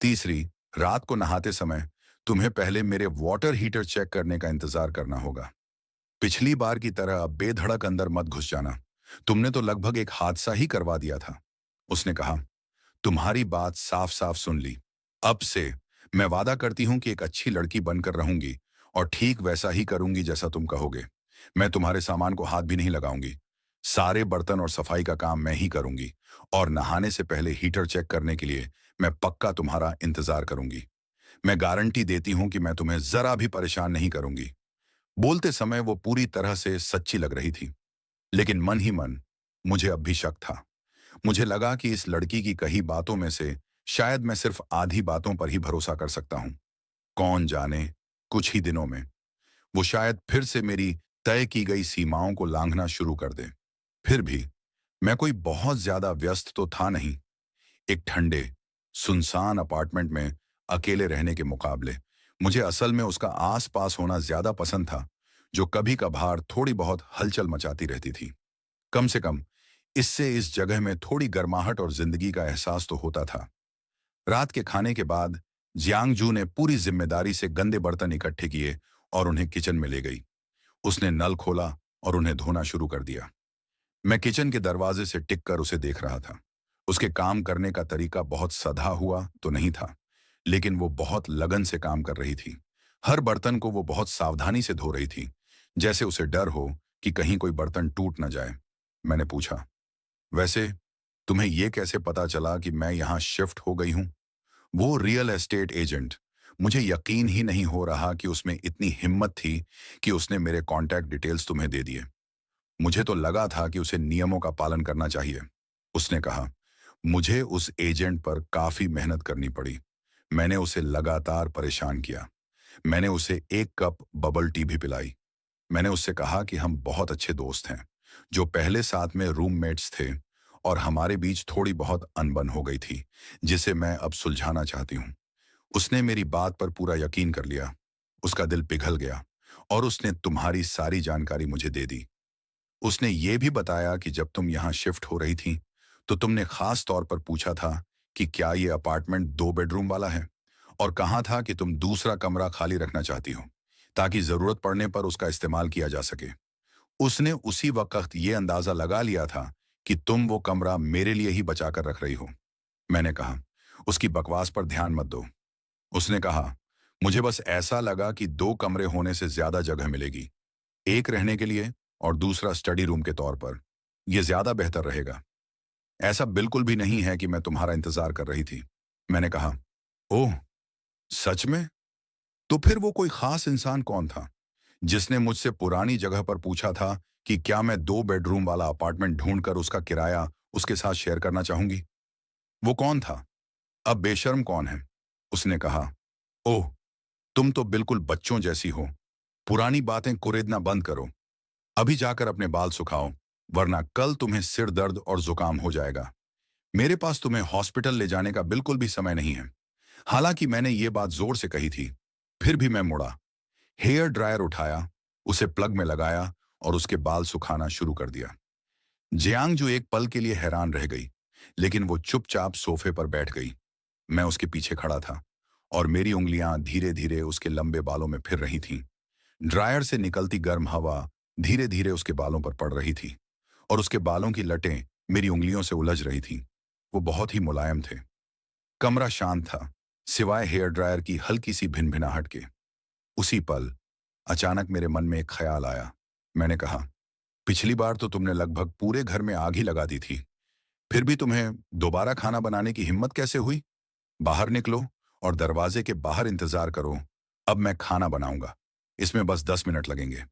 तीसरी, रात को नहाते समय तुम्हें पहले मेरे वाटर हीटर चेक करने का इंतजार करना होगा। पिछली बार की तरह अब बेधड़क अंदर मत घुस जाना। तुमने तो लगभग एक हादसा ही करवा दिया था। उसने कहा, तुम्हारी बात साफ साफ सुन ली। अब से मैं वादा करती हूं कि एक अच्छी लड़की बनकर रहूंगी और ठीक वैसा ही करूंगी जैसा तुम कहोगे। मैं तुम्हारे सामान को हाथ भी नहीं लगाऊंगी। सारे बर्तन और सफाई का काम मैं ही करूंगी। और नहाने से पहले हीटर चेक करने के लिए मैं पक्का तुम्हारा इंतजार करूंगी। मैं गारंटी देती हूं कि मैं तुम्हें जरा भी परेशान नहीं करूंगी। बोलते समय वो पूरी तरह से सच्ची लग रही थी। लेकिन मन ही मन मुझे अब भी शक था। मुझे लगा कि इस लड़की की कही बातों में से शायद मैं सिर्फ आधी बातों पर ही भरोसा कर सकता हूं। कौन जाने, कुछ ही दिनों में वो शायद फिर से मेरी तय की गई सीमाओं को लांघना शुरू कर दे। फिर भी मैं कोई बहुत ज्यादा व्यस्त तो था नहीं। एक ठंडे, सुनसान अपार्टमेंट में अकेले रहने के मुकाबले मुझे असल में उसका आस-पास होना ज्यादा पसंद था, जो कभी कभार थोड़ी बहुत हलचल मचाती रहती थी। कम से कम इससे इस जगह में थोड़ी गर्माहट और जिंदगी का एहसास तो होता था। रात के खाने के बाद जियांगजू ने पूरी जिम्मेदारी से गंदे बर्तन इकट्ठे किए और उन्हें किचन में ले गई। उसने नल खोला और उन्हें धोना शुरू कर दिया। मैं किचन के दरवाजे से टिक कर उसे देख रहा था। उसके काम करने का तरीका बहुत सधा हुआ तो नहीं था, लेकिन वो बहुत लगन से काम कर रही थी। हर बर्तन को वो बहुत सावधानी से धो रही थी, जैसे उसे डर हो कि कहीं कोई बर्तन टूट न जाए। मैंने पूछा, वैसे तुम्हें ये कैसे पता चला कि मैं यहाँ शिफ्ट हो गई हूँ? वो रियल एस्टेट एजेंट, मुझे यकीन ही नहीं हो रहा कि उसमें इतनी हिम्मत थी कि उसने मेरे कॉन्टैक्ट डिटेल्स तुम्हें दे दिए। मुझे तो लगा था कि उसे नियमों का पालन करना चाहिए। उसने कहा, मुझे उस एजेंट पर काफी मेहनत करनी पड़ी। मैंने उसे लगातार परेशान किया। मैंने उसे एक कप बबल टी भी पिलाई। मैंने उससे कहा कि हम बहुत अच्छे दोस्त हैं, जो पहले साथ में रूममेट्स थे, और हमारे बीच थोड़ी बहुत अनबन हो गई थी, जिसे मैं अब सुलझाना चाहती हूँ। उसने मेरी बात पर पूरा यकीन कर लिया। उसका दिल पिघल गया और उसने तुम्हारी सारी जानकारी मुझे दे दी। उसने ये भी बताया कि जब तुम यहाँ शिफ्ट हो रही थी, तो तुमने खास तौर पर पूछा था कि क्या ये अपार्टमेंट 2 बेडरूम वाला है, और कहा था कि तुम दूसरा कमरा खाली रखना चाहती हो, ताकि जरूरत पड़ने पर उसका इस्तेमाल किया जा सके। उसने उसी वक्त ये अंदाजा लगा लिया था कि तुम वो कमरा मेरे लिए ही बचा कर रख रही हो। मैंने कहा, उसकी बकवास पर ध्यान मत दो। उसने कहा, मुझे बस ऐसा लगा कि 2 कमरे होने से ज्यादा जगह मिलेगी, एक रहने के लिए और दूसरा स्टडी रूम के तौर पर। यह ज्यादा बेहतर रहेगा। ऐसा बिल्कुल भी नहीं है कि मैं तुम्हारा इंतजार कर रही थी। मैंने कहा, ओह, सच में? तो फिर वो कोई खास इंसान कौन था जिसने मुझसे पुरानी जगह पर पूछा था कि क्या मैं 2 बेडरूम वाला अपार्टमेंट ढूंढकर उसका किराया उसके साथ शेयर करना चाहूंगी? वो कौन था? अब बेशर्म कौन है? उसने कहा, ओह, तुम तो बिल्कुल बच्चों जैसी हो। पुरानी बातें कुरेदना बंद करो। अभी जाकर अपने बाल सुखाओ, वरना कल तुम्हें सिर दर्द और जुकाम हो जाएगा। मेरे पास तुम्हें हॉस्पिटल ले जाने का बिल्कुल भी समय नहीं है। हालांकि मैंने ये बात जोर से कही थी, फिर भी मैं मुड़ा। हेयर ड्रायर उठाया, उसे प्लग में लगाया और उसके बाल सुखाना शुरू कर दिया। जियांग जो एक पल के लिए हैरान रह गई, लेकिन वो चुपचाप सोफे पर बैठ गई। मैं उसके पीछे खड़ा था और मेरी उंगलियां धीरे धीरे उसके लंबे बालों में फिर रही थीं। ड्रायर से निकलती गर्म हवा धीरे धीरे उसके बालों पर पड़ रही थी और उसके बालों की लटें मेरी उंगलियों से उलझ रही थीं। वो बहुत ही मुलायम थे। कमरा शांत था, सिवाय हेयर ड्रायर की हल्की सी भिनभिनाहट के। उसी पल अचानक मेरे मन में एक ख्याल आया। मैंने कहा, पिछली बार तो तुमने लगभग पूरे घर में आग ही लगा दी थी, फिर भी तुम्हें दोबारा खाना बनाने की हिम्मत कैसे हुई? बाहर निकलो और दरवाजे के बाहर इंतजार करो। अब मैं खाना बनाऊंगा। इसमें बस 10 मिनट लगेंगे।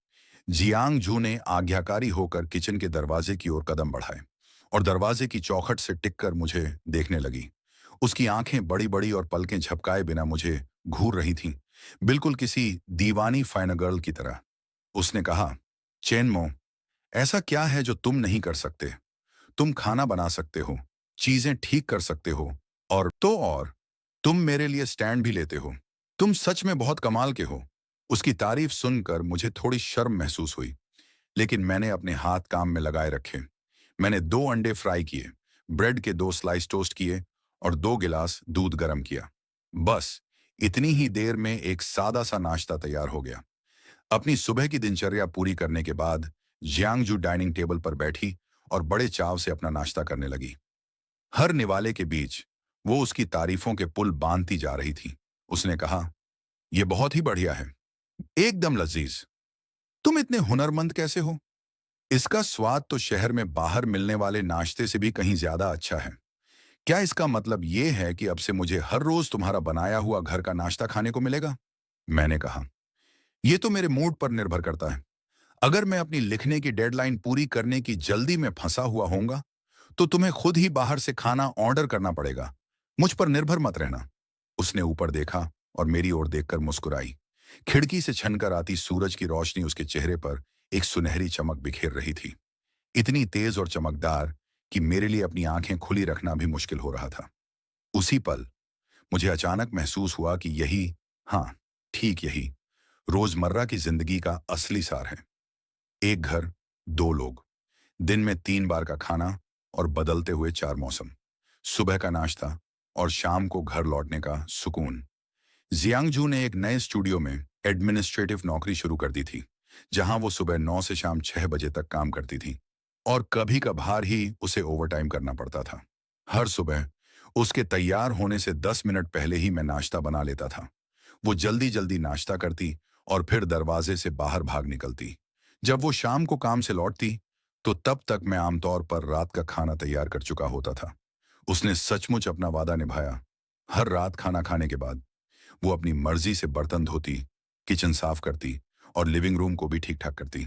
जियांग जू ने आज्ञाकारी होकर किचन के दरवाजे की ओर कदम बढ़ाए और दरवाजे की चौखट से टिककर मुझे देखने लगी। उसकी आंखें बड़ी-बड़ी और पलकें झपकाए बिना मुझे घूर रही थीं, बिल्कुल किसी दीवानी फाइना गर्ल की तरह। उसने कहा, चेनमो, ऐसा क्या है जो तुम नहीं कर सकते? तुम खाना बना सकते हो, चीजें ठीक कर सकते हो, और तुम मेरे लिए स्टैंड भी लेते हो। तुम सच में बहुत कमाल के हो। उसकी तारीफ सुनकर मुझे थोड़ी शर्म महसूस हुई, लेकिन मैंने अपने हाथ काम में लगाए रखे। मैंने 2 अंडे फ्राई किए, ब्रेड के 2 स्लाइस टोस्ट किए और 2 गिलास दूध गर्म किया। बस इतनी ही देर में एक सादा सा नाश्ता तैयार हो गया। अपनी सुबह की दिनचर्या पूरी करने के बाद जियांगजू डाइनिंग टेबल पर बैठी और बड़े चाव से अपना नाश्ता करने लगी। हर निवाले के बीच वो उसकी तारीफों के पुल बांधती जा रही थी। उसने कहा, यह बहुत ही बढ़िया है, एकदम लजीज। तुम इतने हुनरमंद कैसे हो? इसका स्वाद तो शहर में बाहर मिलने वाले नाश्ते से भी कहीं ज्यादा अच्छा है। क्या इसका मतलब यह है कि अब से मुझे हर रोज तुम्हारा बनाया हुआ घर का नाश्ता खाने को मिलेगा? मैंने कहा, यह तो मेरे मूड पर निर्भर करता है। अगर मैं अपनी लिखने की डेडलाइन पूरी करने की जल्दी में फंसा हुआ होऊंगा, तो तुम्हें खुद ही बाहर से खाना ऑर्डर करना पड़ेगा। मुझ पर निर्भर मत रहना। उसने ऊपर देखा और मेरी ओर देखकर मुस्कुराई। खिड़की से छनकर आती सूरज की रोशनी उसके चेहरे पर एक सुनहरी चमक बिखेर रही थी, इतनी तेज और चमकदार कि मेरे लिए अपनी आंखें खुली रखना भी मुश्किल हो रहा था। उसी पल मुझे अचानक महसूस हुआ कि यही, हाँ, ठीक यही रोजमर्रा की जिंदगी का असली सार है। एक घर, दो लोग, दिन में 3 बार का खाना और बदलते हुए 4 मौसम, सुबह का नाश्ता और शाम को घर लौटने का सुकून। जियांगजू ने एक नए स्टूडियो में एडमिनिस्ट्रेटिव नौकरी शुरू कर दी थी, जहां वो सुबह 9 से शाम 6 बजे तक काम करती थी और कभी कभार ही उसे ओवरटाइम करना पड़ता था। हर सुबह उसके तैयार होने से 10 मिनट पहले ही मैं नाश्ता बना लेता था। वो जल्दी जल्दी नाश्ता करती और फिर दरवाजे से बाहर भाग निकलती। जब वो शाम को काम से लौटती, तो तब तक मैं आमतौर पर रात का खाना तैयार कर चुका होता था। उसने सचमुच अपना वादा निभाया। हर रात खाना खाने के बाद वो अपनी मर्जी से बर्तन धोती, किचन साफ करती और लिविंग रूम को भी ठीक ठाक करती।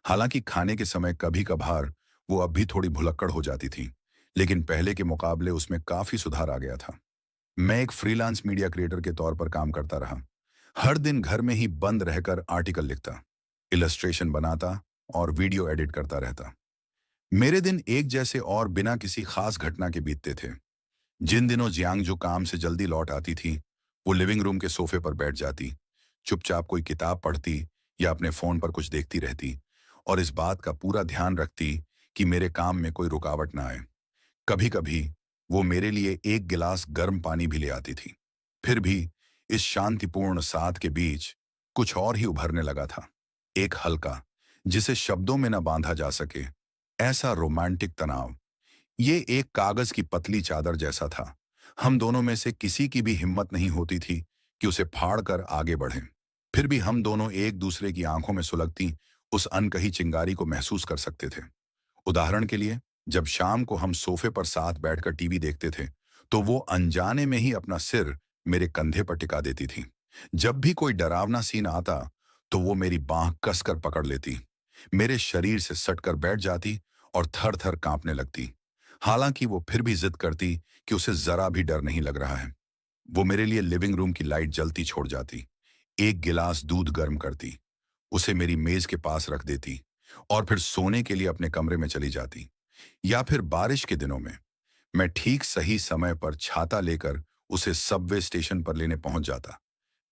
हालांकि खाने के समय कभी कभार वो अब भी थोड़ी भुलक्कड़ हो जाती थी, लेकिन पहले के मुकाबले उसमें काफी सुधार आ गया था। मैं एक फ्रीलांस मीडिया क्रिएटर के तौर पर काम करता रहा। हर दिन घर में ही बंद रहकर आर्टिकल लिखता, इलस्ट्रेशन बनाता और वीडियो एडिट करता रहता। मेरे दिन एक जैसे और बिना किसी खास घटना के बीतते थे। जिन दिनों जियांग जो काम से जल्दी लौट आती थी, वो लिविंग रूम के सोफे पर बैठ जाती, चुपचाप कोई किताब पढ़ती या अपने फोन पर कुछ देखती रहती और इस बात का पूरा ध्यान रखती कि मेरे काम में कोई रुकावट ना आए। कभी कभी वो मेरे लिए एक गिलास गर्म पानी भी ले आती थी। फिर भी इस शांतिपूर्ण साथ के बीच कुछ और ही उभरने लगा था। एक हल्का, जिसे शब्दों में न बांधा जा सके, ऐसा रोमांटिक तनाव। ये एक कागज की पतली चादर जैसा था। हम दोनों में से किसी की भी हिम्मत नहीं होती थी कि उसे फाड़ कर आगे बढ़ें। फिर भी हम दोनों एक दूसरे की आंखों में सुलगती उस अनकही चिंगारी को महसूस कर सकते थे। उदाहरण के लिए, जब शाम को हम सोफे पर साथ बैठकर टीवी देखते थे, तो वो अनजाने में ही अपना सिर मेरे कंधे पर टिका देती थी। जब भी कोई डरावना सीन आता, तो वो मेरी बांह कसकर पकड़ लेती, मेरे शरीर से सटकर बैठ जाती और थर थर कांपने लगती। हालांकि वो फिर भी जिद करती कि उसे जरा भी डर नहीं लग रहा है। वो मेरे लिए लिविंग रूम की लाइट जलती छोड़ जाती, एक गिलास दूध गर्म करती, उसे मेरी मेज के पास रख देती और फिर सोने के लिए अपने कमरे में चली जाती। या फिर बारिश के दिनों में मैं ठीक सही समय पर छाता लेकर उसे सबवे स्टेशन पर लेने पहुंच जाता।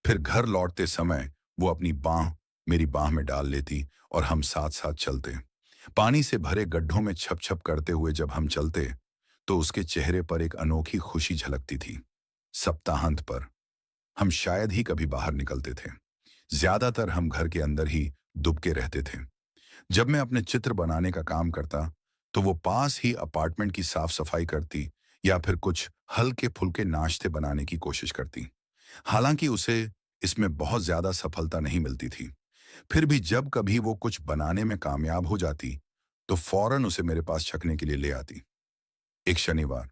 फिर घर लौटते समय वो अपनी बांह मेरी बांह में डाल लेती और हम साथ साथ चलते। पानी से भरे गड्ढों में छप छप करते हुए जब हम चलते, तो उसके चेहरे पर एक अनोखी खुशी झलकती थी। सप्ताहांत पर हम शायद ही कभी बाहर निकलते थे। ज्यादातर हम घर के अंदर ही दुबके रहते थे। जब मैं अपने चित्र बनाने का काम करता, तो वो पास ही अपार्टमेंट की साफ सफाई करती या फिर कुछ हल्के फुल्के नाश्ते बनाने की कोशिश करती। हालांकि उसे इसमें बहुत ज्यादा सफलता नहीं मिलती थी। फिर भी जब कभी वो कुछ बनाने में कामयाब हो जाती, तो फौरन उसे मेरे पास छकने के लिए ले आती। एक शनिवार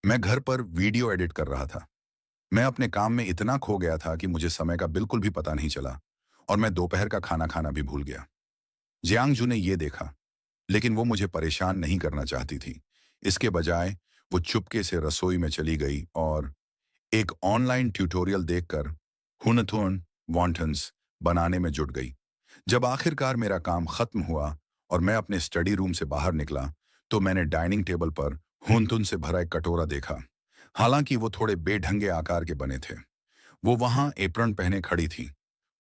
मैं घर पर वीडियो एडिट कर रहा था। मैं अपने काम में इतना खो गया था कि मुझे समय का बिल्कुल भी पता नहीं चला और मैं दोपहर का खाना खाना भी भूल गया। जियांगजू ने ये देखा, लेकिन वो मुझे परेशान नहीं करना चाहती थी। इसके बजाय वो चुपके से रसोई में चली गई और एक ऑनलाइन ट्यूटोरियल देखकर हुनथुन वॉन्टन्स बनाने में जुट गई। जब आखिरकार मेरा काम खत्म हुआ और मैं अपने स्टडी रूम से बाहर निकला, तो मैंने डाइनिंग टेबल पर हुनथुन से भरा एक कटोरा देखा। हालांकि वो थोड़े बेढंगे आकार के बने थे। वो वहां एप्रन पहने खड़ी थी,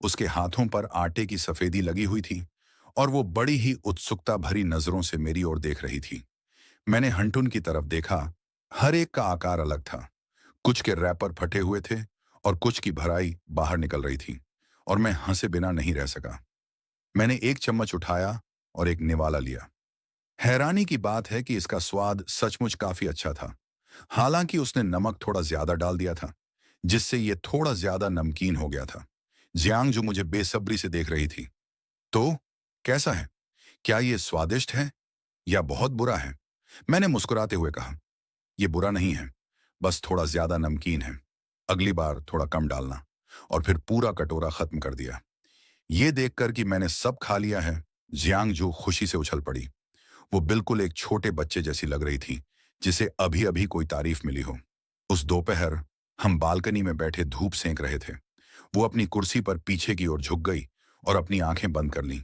उसके हाथों पर आटे की सफेदी लगी हुई थी और वो बड़ी ही उत्सुकता भरी नजरों से मेरी ओर देख रही थी। मैंने हंटुन की तरफ देखा। हर एक का आकार अलग था। कुछ के रैपर फटे हुए थे और कुछ की भराई बाहर निकल रही थी, और मैं हंसे बिना नहीं रह सका। मैंने एक चम्मच उठाया और एक निवाला लिया। हैरानी की बात है कि इसका स्वाद सचमुच काफी अच्छा था। हालांकि उसने नमक थोड़ा ज्यादा डाल दिया था, जिससे ये थोड़ा ज्यादा नमकीन हो गया था। जियांग जो मुझे बेसब्री से देख रही थी। तो कैसा है? क्या ये स्वादिष्ट है या बहुत बुरा है? मैंने मुस्कुराते हुए कहा, यह बुरा नहीं है, बस थोड़ा ज्यादा नमकीन है। अगली बार थोड़ा कम डालना। और फिर पूरा कटोरा खत्म कर दिया। ये देखकर कि मैंने सब खा लिया है, जियांगजू खुशी से उछल पड़ी। वो बिल्कुल एक छोटे बच्चे जैसी लग रही थी, जिसे अभी अभी कोई तारीफ मिली हो। उस दोपहर हम बालकनी में बैठे धूप सेंक रहे थे। वो अपनी कुर्सी पर पीछे की ओर झुक गई और अपनी आंखें बंद कर लीं,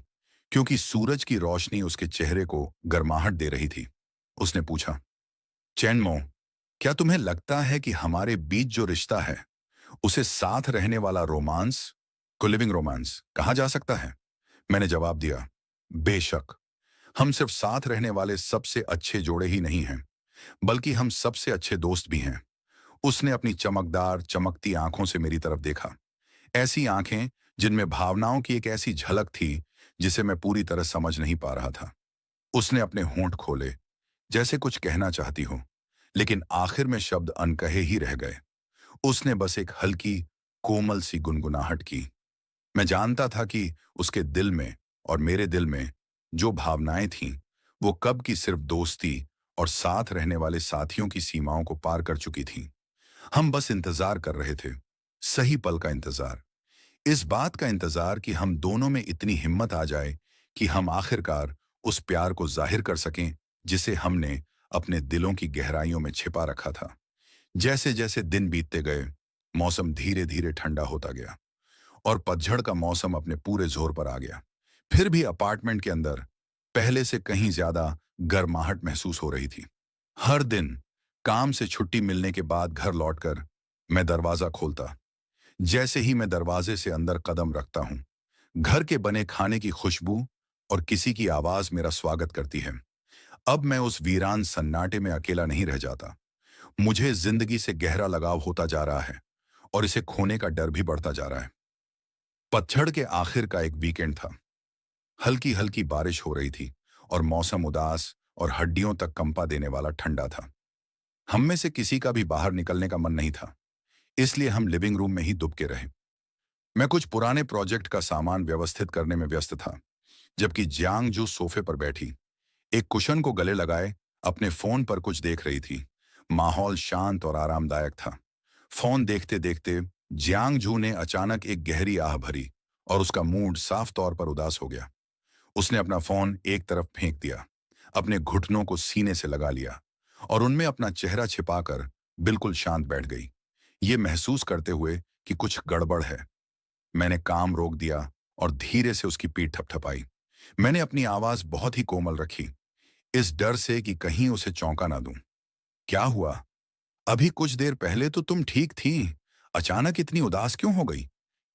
क्योंकि सूरज की रोशनी उसके चेहरे को गर्माहट दे रही थी। उसने पूछा, चैनमो, क्या तुम्हें लगता है कि हमारे बीच जो रिश्ता है, उसे साथ रहने वाला रोमांस को लिविंग रोमांस कहा जा सकता है? मैंने जवाब दिया, बेशक। हम सिर्फ साथ रहने वाले सबसे अच्छे जोड़े ही नहीं हैं, बल्कि हम सबसे अच्छे दोस्त भी हैं। उसने अपनी चमकदार चमकती आंखों से मेरी तरफ देखा, ऐसी आंखें जिनमें भावनाओं की एक ऐसी झलक थी जिसे मैं पूरी तरह समझ नहीं पा रहा था। उसने अपने होंठ खोले, जैसे कुछ कहना चाहती हो, लेकिन आखिर में शब्द अनकहे ही रह गए। उसने बस एक हल्की कोमल सी गुनगुनाहट की। मैं जानता था कि उसके दिल में और मेरे दिल में जो भावनाएं थीं, वो कब की सिर्फ दोस्ती और साथ रहने वाले साथियों की सीमाओं को पार कर चुकी थीं। हम बस इंतजार कर रहे थे, सही पल का इंतजार। इस बात का इंतजार कि हम दोनों में इतनी हिम्मत आ जाए कि हम आखिरकार उस प्यार को जाहिर कर सकें जिसे हमने अपने दिलों की गहराइयों में छिपा रखा था। जैसे जैसे दिन बीतते गए, मौसम धीरे धीरे ठंडा होता गया और पतझड़ का मौसम अपने पूरे जोर पर आ गया। फिर भी अपार्टमेंट के अंदर पहले से कहीं ज्यादा गर्माहट महसूस हो रही थी। हर दिन काम से छुट्टी मिलने के बाद घर लौटकर मैं दरवाजा खोलता। जैसे ही मैं दरवाजे से अंदर कदम रखता हूं, घर के बने खाने की खुशबू और किसी की आवाज मेरा स्वागत करती है। अब मैं उस वीरान सन्नाटे में अकेला नहीं रह जाता। मुझे जिंदगी से गहरा लगाव होता जा रहा है और इसे खोने का डर भी बढ़ता जा रहा है। पतझड़ के आखिर का एक वीकेंड था। हल्की हल्की बारिश हो रही थी और मौसम उदास और हड्डियों तक कंपा देने वाला ठंडा था। हम में से किसी का भी बाहर निकलने का मन नहीं था, इसलिए हम लिविंग रूम में ही दुबके रहे। मैं कुछ पुराने प्रोजेक्ट का सामान व्यवस्थित करने में व्यस्त था, जबकि जियांग जू सोफे पर बैठी, एक कुशन को गले लगाए, अपने फोन पर कुछ देख रही थी। माहौल शांत और आरामदायक था। फोन देखते देखते जियांग जू ने अचानक एक गहरी आह भरी और उसका मूड साफ तौर पर उदास हो गया। उसने अपना फोन एक तरफ फेंक दिया, अपने घुटनों को सीने से लगा लिया और उनमें अपना चेहरा छिपाकर बिल्कुल शांत बैठ गई, ये महसूस करते हुए कि कुछ गड़बड़ है। मैंने काम रोक दिया और धीरे से उसकी पीठ थपथपाई। मैंने अपनी आवाज बहुत ही कोमल रखी, इस डर से कि कहीं उसे चौंका ना दूं। क्या हुआ? अभी कुछ देर पहले तो तुम ठीक थी, अचानक इतनी उदास क्यों हो गई?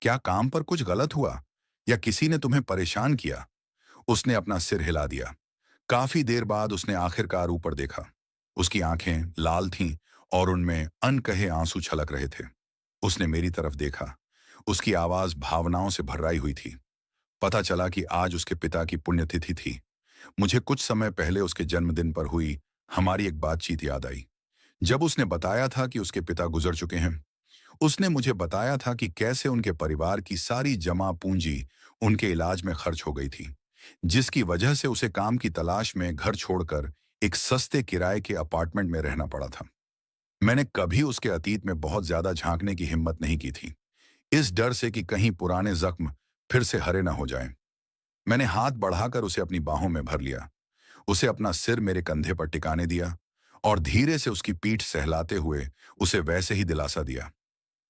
क्या काम पर कुछ गलत हुआ या किसी ने तुम्हें परेशान किया? उसने अपना सिर हिला दिया। काफी देर बाद उसने आखिरकार ऊपर देखा। उसकी आंखें लाल थीं और उनमें अनकहे आंसू छलक रहे थे। उसने मेरी तरफ देखा। उसकी आवाज भावनाओं से भर्राई हुई थी। पता चला कि आज उसके पिता की पुण्यतिथि थी। मुझे कुछ समय पहले उसके जन्मदिन पर हुई हमारी एक बातचीत याद आई। जब उसने बताया था कि उसके पिता गुजर चुके हैं, उसने मुझे बताया था कि कैसे उनके परिवार की सारी जमा पूंजी उनके इलाज में खर्च हो गई थी, जिसकी वजह से उसे काम की तलाश में घर छोड़कर एक सस्ते किराए के अपार्टमेंट में रहना पड़ा था। मैंने कभी उसके अतीत में बहुत ज्यादा झांकने की हिम्मत नहीं की थी, इस डर से कि कहीं पुराने जख्म फिर से हरे न हो जाएं। मैंने हाथ बढ़ाकर उसे अपनी बाहों में भर लिया, उसे अपना सिर मेरे कंधे पर टिकाने दिया और धीरे से उसकी पीठ सहलाते हुए उसे वैसे ही दिलासा दिया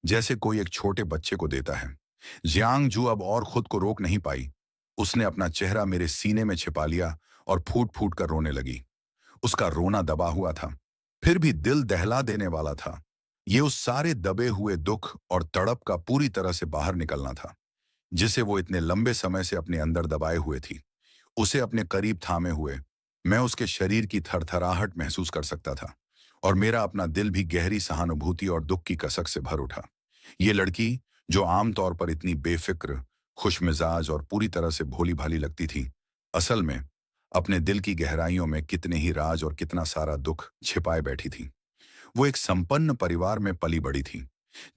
जैसे कोई एक छोटे बच्चे को देता है। जियांग जू अब और खुद को रोक नहीं पाई। उसने अपना चेहरा मेरे सीने में छिपा लिया और फूट फूट कर रोने लगी। उसका रोना दबा हुआ था, फिर भी दिल दहला देने वाला था। ये उस सारे दबे हुए दुख और तड़प का पूरी तरह से बाहर निकलना था, जिसे वो इतने लंबे समय से अपने अंदर दबाए हुए थी। उसे अपने करीब थामे हुए मैं उसके शरीर की थरथराहट महसूस कर सकता था और मेरा अपना दिल भी गहरी सहानुभूति और दुख की कसक से भर उठा। ये लड़की, जो आमतौर पर इतनी बेफिक्र, खुशमिजाज और पूरी तरह से भोली भाली लगती थी, असल में अपने दिल की गहराइयों में कितने ही राज और कितना सारा दुख छिपाए बैठी थी। वो एक संपन्न परिवार में पली बड़ी थी,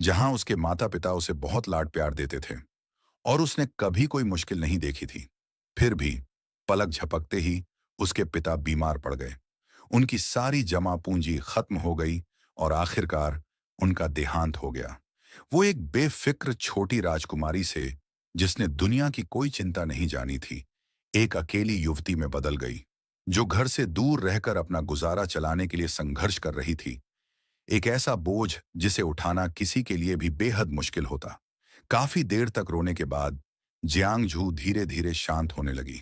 जहां उसके माता पिता उसे बहुत लाड प्यार देते थे और उसने कभी कोई मुश्किल नहीं देखी थी। फिर भी पलक झपकते ही उसके पिता बीमार पड़ गए। उनकी सारी जमा पूंजी खत्म हो गई और आखिरकार उनका देहांत हो गया। वो एक बेफिक्र छोटी राजकुमारी से, जिसने दुनिया की कोई चिंता नहीं जानी थी, एक अकेली युवती में बदल गई, जो घर से दूर रहकर अपना गुजारा चलाने के लिए संघर्ष कर रही थी। एक ऐसा बोझ जिसे उठाना किसी के लिए भी बेहद मुश्किल होता। काफी देर तक रोने के बाद जियांग झू धीरे धीरे शांत होने लगी।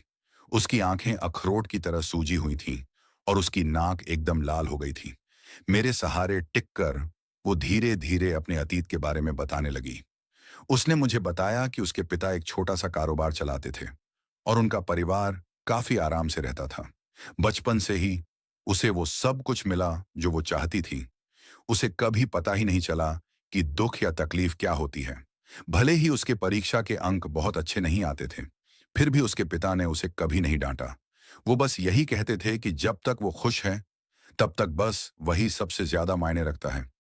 उसकी आंखें अखरोट की तरह सूजी हुई थीं और उसकी नाक एकदम लाल हो गई थी। मेरे सहारे टिककर वो धीरे धीरे अपने अतीत के बारे में बताने लगी। उसने मुझे बताया कि उसके पिता एक छोटा सा कारोबार चलाते थे और उनका परिवार काफी आराम से रहता था। बचपन से ही उसे वो सब कुछ मिला जो वो चाहती थी। उसे कभी पता ही नहीं चला कि दुख या तकलीफ क्या होती है। भले ही उसके परीक्षा के अंक बहुत अच्छे नहीं आते थे, फिर भी उसके पिता ने उसे कभी नहीं डांटा। वो बस यही कहते थे कि जब तक वो खुश है, तब तक बस वही सबसे ज्यादा मायने रखता है।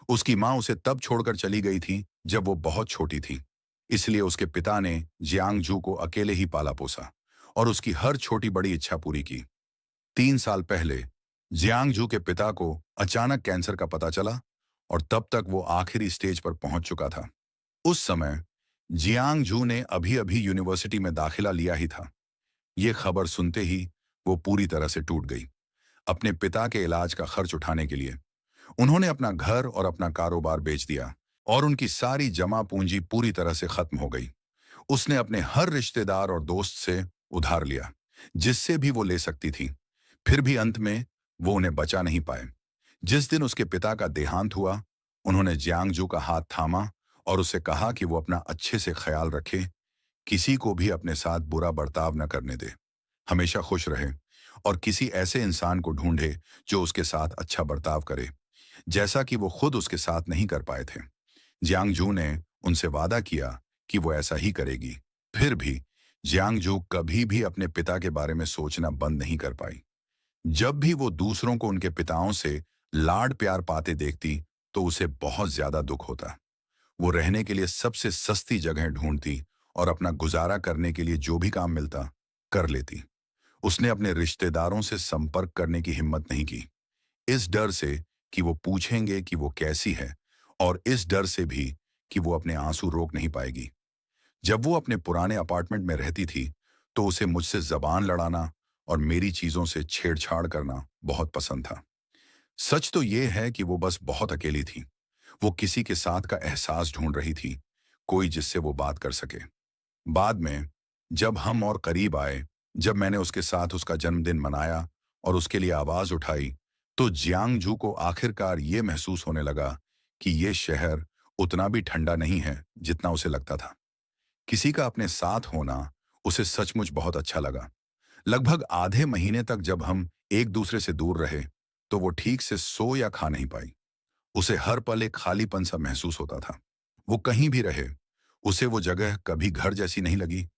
उसकी माँ उसे तब छोड़कर चली गई थी जब वो बहुत छोटी थी। इसलिए उसके पिता ने जियांगजू को अकेले ही पाला पोसा और उसकी हर छोटी बड़ी इच्छा पूरी की। 3 साल पहले जियांगजू के पिता को अचानक कैंसर का पता चला और तब तक वो आखिरी स्टेज पर पहुंच चुका था। उस समय जियांगजू ने अभी अभी यूनिवर्सिटी में दाखिला लिया ही था। ये खबर सुनते ही वो पूरी तरह से टूट गई। अपने पिता के इलाज का खर्च उठाने के लिए उन्होंने अपना घर और अपना कारोबार बेच दिया और उनकी सारी जमा पूंजी पूरी तरह से खत्म हो गई। उसने अपने हर रिश्तेदार और दोस्त से उधार लिया, जिससे भी वो ले सकती थी। फिर भी अंत में वो उन्हें बचा नहीं पाए। जिस दिन उसके पिता का देहांत हुआ, उन्होंने जियांगजू का हाथ थामा और उसे कहा कि वो अपना अच्छे से ख्याल रखे, किसी को भी अपने साथ बुरा बर्ताव न करने दे, हमेशा खुश रहे और किसी ऐसे इंसान को ढूंढे जो उसके साथ अच्छा बर्ताव करे, जैसा कि वो खुद उसके साथ नहीं कर पाए थे। जियांगजू ने उनसे वादा किया कि वो ऐसा ही करेगी। फिर भी जियांगजू कभी भी अपने पिता के बारे में सोचना बंद नहीं कर पाई। जब भी वो दूसरों को उनके पिताओं से लाड प्यार पाते देखती, तो उसे बहुत ज्यादा दुख होता। वो रहने के लिए सबसे सस्ती जगह ढूंढती और अपना गुजारा करने के लिए जो भी काम मिलता, कर लेती। उसने अपने रिश्तेदारों से संपर्क करने की हिम्मत नहीं की, इस डर से कि वो पूछेंगे कि वो कैसी है और इस डर से भी कि वो अपने आंसू रोक नहीं पाएगी। जब वो अपने पुराने अपार्टमेंट में रहती थी, तो उसे मुझसे जबान लड़ाना और मेरी चीजों से छेड़छाड़ करना बहुत पसंद था। सच तो ये है कि वो बस बहुत अकेली थी। वो किसी के साथ का एहसास ढूंढ रही थी, कोई जिससे वो बात कर सके। बाद में जब हम और करीब आए, जब मैंने उसके साथ उसका जन्मदिन मनाया और उसके लिए आवाज उठाई, तो जियांगजू को आखिरकार ये महसूस होने लगा कि ये शहर उतना भी ठंडा नहीं है जितना उसे लगता था। किसी का अपने साथ होना उसे सचमुच बहुत अच्छा लगा। लगभग आधे महीने तक जब हम एक दूसरे से दूर रहे, तो वो ठीक से सो या खा नहीं पाई। उसे हर पल एक खालीपन सा महसूस होता था। वो कहीं भी रहे, उसे वो जगह कभी घर जैसी नहीं लगी।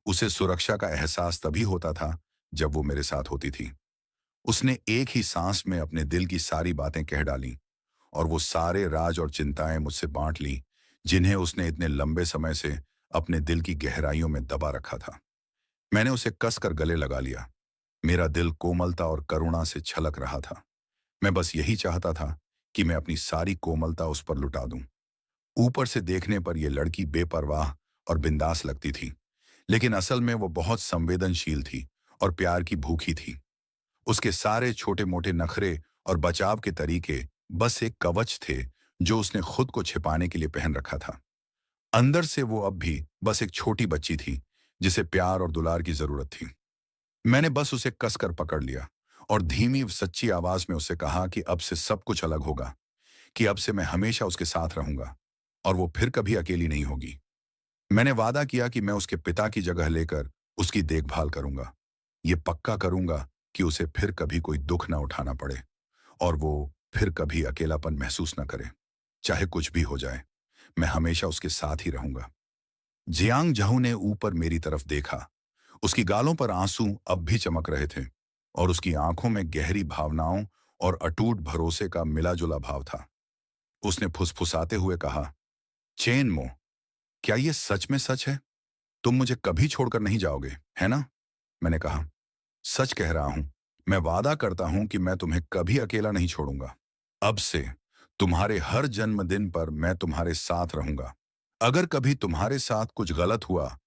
उसे सुरक्षा का एहसास तभी होता था जब वो मेरे साथ होती थी। उसने एक ही सांस में अपने दिल की सारी बातें कह डाली और वो सारे राज और चिंताएं मुझसे बांट ली, जिन्हें उसने इतने लंबे समय से अपने दिल की गहराइयों में दबा रखा था। मैंने उसे कसकर गले लगा लिया। मेरा दिल कोमलता और करुणा से छलक रहा था। मैं बस यही चाहता था कि मैं अपनी सारी कोमलता उस पर लुटा दूं। ऊपर से देखने पर यह लड़की बेपरवाह और बिंदास लगती थी, लेकिन असल में वो बहुत संवेदनशील थी और प्यार की भूखी थी। उसके सारे छोटे मोटे नखरे और बचाव के तरीके बस एक कवच थे जो उसने खुद को छिपाने के लिए पहन रखा था। अंदर से वो अब भी बस एक छोटी बच्ची थी, जिसे प्यार और दुलार की जरूरत थी। मैंने बस उसे कसकर पकड़ लिया और धीमी सच्ची आवाज में उसे कहा कि अब से सब कुछ अलग होगा, कि अब से मैं हमेशा उसके साथ रहूंगा और वो फिर कभी अकेली नहीं होगी। मैंने वादा किया कि मैं उसके पिता की जगह लेकर उसकी देखभाल करूंगा। ये पक्का करूंगा कि उसे फिर कभी कोई दुख ना उठाना पड़े और वो फिर कभी अकेलापन महसूस ना करे। चाहे कुछ भी हो जाए, मैं हमेशा उसके साथ ही रहूंगा। जियांग जहू ने ऊपर मेरी तरफ देखा। उसकी गालों पर आंसू अब भी चमक रहे थे और उसकी आंखों में गहरी भावनाओं और अटूट भरोसे का मिला-जुला भाव था। उसने फुसफुसाते हुए कहा, चेन मो, क्या ये सच में सच है? तुम मुझे कभी छोड़कर नहीं जाओगे, है ना? मैंने कहा, सच कह रहा हूं। मैं वादा करता हूं कि मैं तुम्हें कभी अकेला नहीं छोड़ूंगा। अब से तुम्हारे हर जन्मदिन पर मैं तुम्हारे साथ रहूंगा। अगर कभी तुम्हारे साथ कुछ गलत हुआ,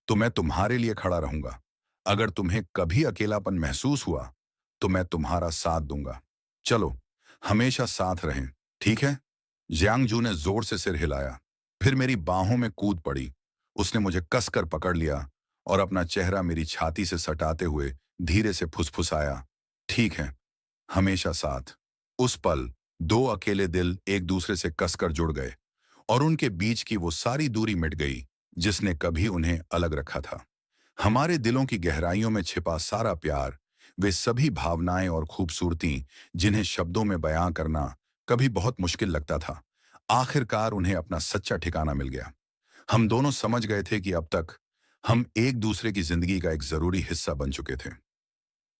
तो मैं तुम्हारे लिए खड़ा रहूंगा। अगर तुम्हें कभी अकेलापन महसूस हुआ तो मैं तुम्हारा साथ दूंगा। चलो, हमेशा साथ रहें, ठीक है? जियांगजू ने जोर से सिर हिलाया, फिर मेरी बाहों में कूद पड़ी। उसने मुझे कसकर पकड़ लिया और अपना चेहरा मेरी छाती से सटाते हुए धीरे से फुसफुसाया, ठीक है, हमेशा साथ। उस पल दो अकेले दिल एक दूसरे से कसकर जुड़ गए और उनके बीच की वो सारी दूरी मिट गई जिसने कभी उन्हें अलग रखा था। हमारे दिलों की गहराइयों में छिपा सारा प्यार, वे सभी भावनाएं और खूबसूरती जिन्हें शब्दों में बयां करना कभी बहुत मुश्किल लगता था, आखिरकार उन्हें अपना सच्चा ठिकाना मिल गया। हम दोनों समझ गए थे कि अब तक हम एक दूसरे की जिंदगी का एक जरूरी हिस्सा बन चुके थे।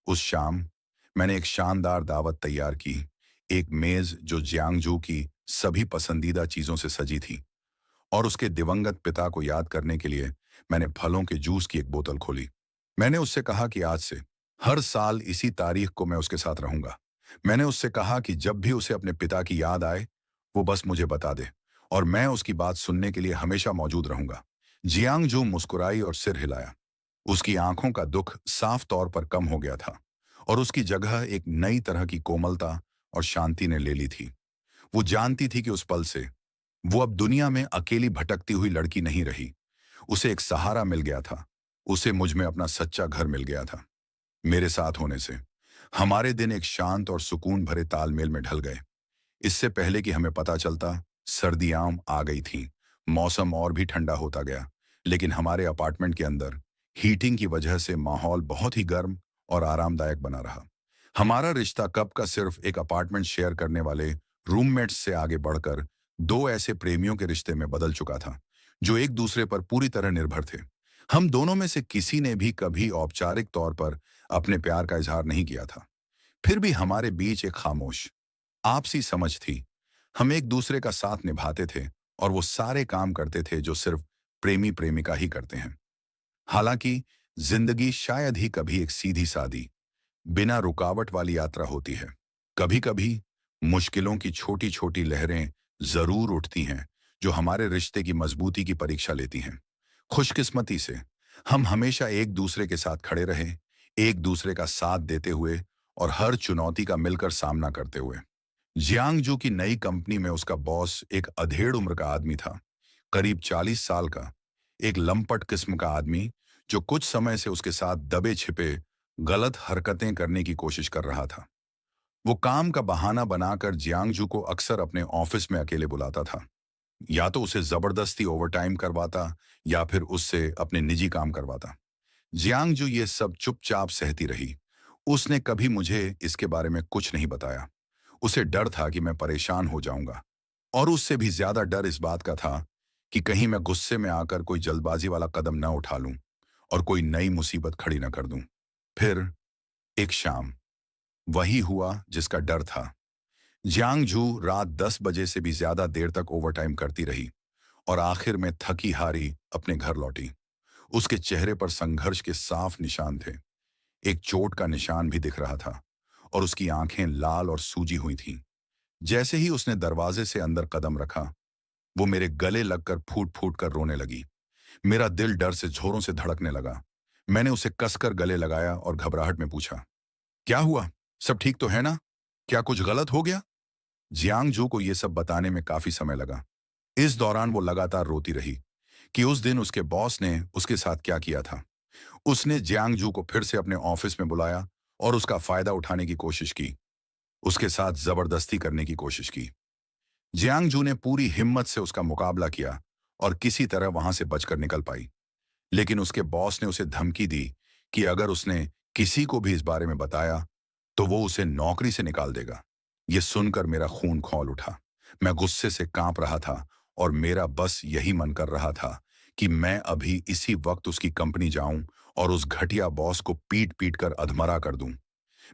उस शाम मैंने एक शानदार दावत तैयार की, एक मेज जो जियांगजू की सभी पसंदीदा चीजों से सजी थी, और उसके दिवंगत पिता को याद करने के लिए मैंने फलों के जूस की एक बोतल खोली। मैंने उससे कहा कि आज से हर साल इसी तारीख को मैं उसके साथ रहूंगा। मैंने उससे कहा कि जब भी उसे अपने पिता की याद आए, वो बस मुझे बता दे और मैं उसकी बात सुनने के लिए हमेशा मौजूद रहूंगा। जियांगजू मुस्कुराई और सिर हिलाया। उसकी आंखों का दुख साफ तौर पर कम हो गया था और उसकी जगह एक नई तरह की कोमलता और शांति ने ले ली थी। वो जानती थी कि उस पल से वो अब दुनिया में अकेली भटकती हुई लड़की नहीं रही। उसे एक सहारा मिल गया था। उसे मुझ में अपना सच्चा घर मिल गया था। मेरे साथ होने से हमारे दिन एक शांत और सुकून भरे तालमेल में ढल गए। इससे पहले कि हमें पता चलता, सर्दियां आ गई थीं। मौसम और भी ठंडा होता गया, लेकिन हमारे अपार्टमेंट के अंदर हीटिंग की वजह से माहौल बहुत ही गर्म और आरामदायक बना रहा। हमारा रिश्ता कब का सिर्फ एक अपार्टमेंट शेयर करने वाले रूममेट्स से आगे बढ़कर दो ऐसे प्रेमियों के रिश्ते में बदल चुका था जो एक दूसरे पर पूरी तरह निर्भर थे। हम दोनों में से किसी ने भी कभी औपचारिक तौर पर अपने प्यार का इजहार नहीं किया था। फिर भी हमारे बीच एक खामोश आपसी समझ थी। हम एक दूसरे का साथ निभाते थे और वो सारे काम करते थे जो सिर्फ प्रेमी प्रेमिका ही करते हैं। हालांकि जिंदगी शायद ही कभी एक सीधी सादी, बिना रुकावट वाली यात्रा होती है। कभी कभी मुश्किलों की छोटी छोटी लहरें जरूर उठती हैं जो हमारे रिश्ते की मजबूती की परीक्षा लेती हैं। खुशकिस्मती से हम हमेशा एक दूसरे के साथ खड़े रहे, एक दूसरे का साथ देते हुए और हर चुनौती का मिलकर सामना करते हुए। जियांगजू की नई कंपनी में उसका बॉस एक अधेड़ उम्र का आदमी था, करीब 40 साल का, एक लंपट किस्म का आदमी जो कुछ समय से उसके साथ दबे छिपे गलत हरकतें करने की कोशिश कर रहा था। वो काम का बहाना बनाकर जियांगजू को अक्सर अपने ऑफिस में अकेले बुलाता था। या तो उसे जबरदस्ती ओवरटाइम करवाता या फिर उससे अपने निजी काम करवाता। जियांगजू ये सब चुपचाप सहती रही। उसने कभी मुझे इसके बारे में कुछ नहीं बताया। उसे डर था कि मैं परेशान हो जाऊंगा, और उससे भी ज्यादा डर इस बात का था कि कहीं मैं गुस्से में आकर कोई जल्दबाजी वाला कदम न उठा लूं और कोई नई मुसीबत खड़ी न कर दूं। फिर एक शाम वही हुआ जिसका डर था। जियांगजू रात 10 बजे से भी ज्यादा देर तक ओवरटाइम करती रही और आखिर में थकी हारी अपने घर लौटी। उसके चेहरे पर संघर्ष के साफ निशान थे। एक चोट का निशान भी दिख रहा था और उसकी आंखें लाल और सूजी हुई थीं। जैसे ही उसने दरवाजे से अंदर कदम रखा, वो मेरे गले लगकर फूट फूट कर रोने लगी। मेरा दिल डर से जोरों से धड़कने लगा। मैंने उसे कसकर गले लगाया और घबराहट में पूछा, क्या हुआ? सब ठीक तो है ना? क्या कुछ गलत हो गया? जियांगजू को यह सब बताने में काफी समय लगा। इस दौरान वो लगातार रोती रही कि उस दिन उसके बॉस ने उसके साथ क्या किया था। उसने जियांगजू को फिर से अपने ऑफिस में बुलाया और उसका फायदा उठाने की कोशिश की, उसके साथ जबरदस्ती करने की कोशिश की। जियांगजू ने पूरी हिम्मत से उसका मुकाबला किया और किसी तरह वहां से बचकर निकल पाई। लेकिन उसके बॉस ने उसे धमकी दी कि अगर उसने किसी को भी इस बारे में बताया तो वो उसे नौकरी से निकाल देगा। ये सुनकर मेरा खून खौल उठा। मैं गुस्से से कांप रहा था और मेरा बस यही मन कर रहा था कि मैं अभी इसी वक्त उसकी कंपनी जाऊं और उस घटिया बॉस को पीट पीट कर अधमरा कर दूं।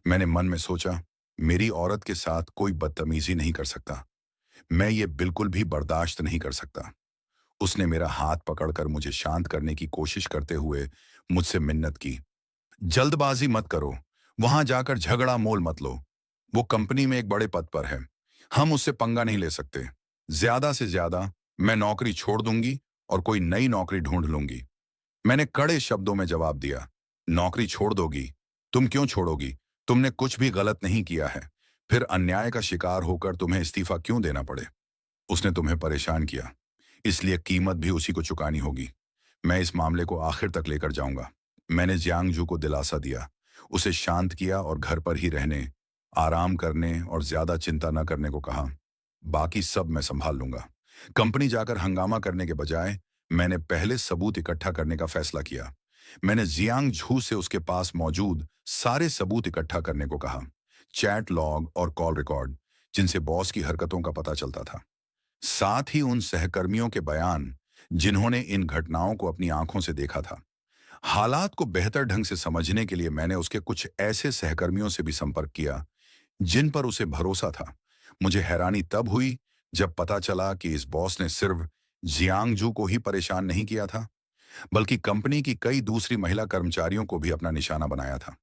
मैंने मन में सोचा, मेरी औरत के साथ कोई बदतमीजी नहीं कर सकता। मैं ये बिल्कुल भी बर्दाश्त नहीं कर सकता। उसने मेरा हाथ पकड़कर मुझे शांत करने की कोशिश करते हुए मुझसे मिन्नत की, जल्दबाजी मत करो, वहां जाकर झगड़ा मोल मत लो। वो कंपनी में एक बड़े पद पर है, हम उससे पंगा नहीं ले सकते। ज्यादा से ज्यादा मैं नौकरी छोड़ दूंगी और कोई नई नौकरी ढूंढ लूंगी। मैंने कड़े शब्दों में जवाब दिया। नौकरी छोड़ दोगी? तुम क्यों छोड़ोगी? तुमने कुछ भी गलत नहीं किया है। फिर अन्याय का शिकार होकर तुम्हें इस्तीफा क्यों देना पड़े? उसने तुम्हें परेशान किया, इसलिए कीमत भी उसी को चुकानी होगी। मैं इस मामले को आखिर तक लेकर जाऊंगा। मैंने जियांगजू को दिलासा दिया, उसे शांत किया और घर पर ही रहने, आराम करने और ज्यादा चिंता न करने को कहा। बाकी सब मैं संभाल लूंगा। कंपनी जाकर हंगामा करने के बजाय मैंने पहले सबूत इकट्ठा करने का फैसला किया। मैंने जियांग झू से उसके पास मौजूद सारे सबूत इकट्ठा करने को कहा, चैट लॉग और कॉल रिकॉर्ड जिनसे बॉस की हरकतों का पता चलता था। साथ ही उन सहकर्मियों के बयान जिन्होंने इन घटनाओं को अपनी आंखों से देखा था। हालात को बेहतर ढंग से समझने के लिए मैंने उसके कुछ ऐसे सहकर्मियों से भी संपर्क किया जिन पर उसे भरोसा था। मुझे हैरानी तब हुई जब पता चला कि इस बॉस ने सिर्फ जियांगजू को ही परेशान नहीं किया था, बल्कि कंपनी की कई दूसरी महिला कर्मचारियों को भी अपना निशाना बनाया था।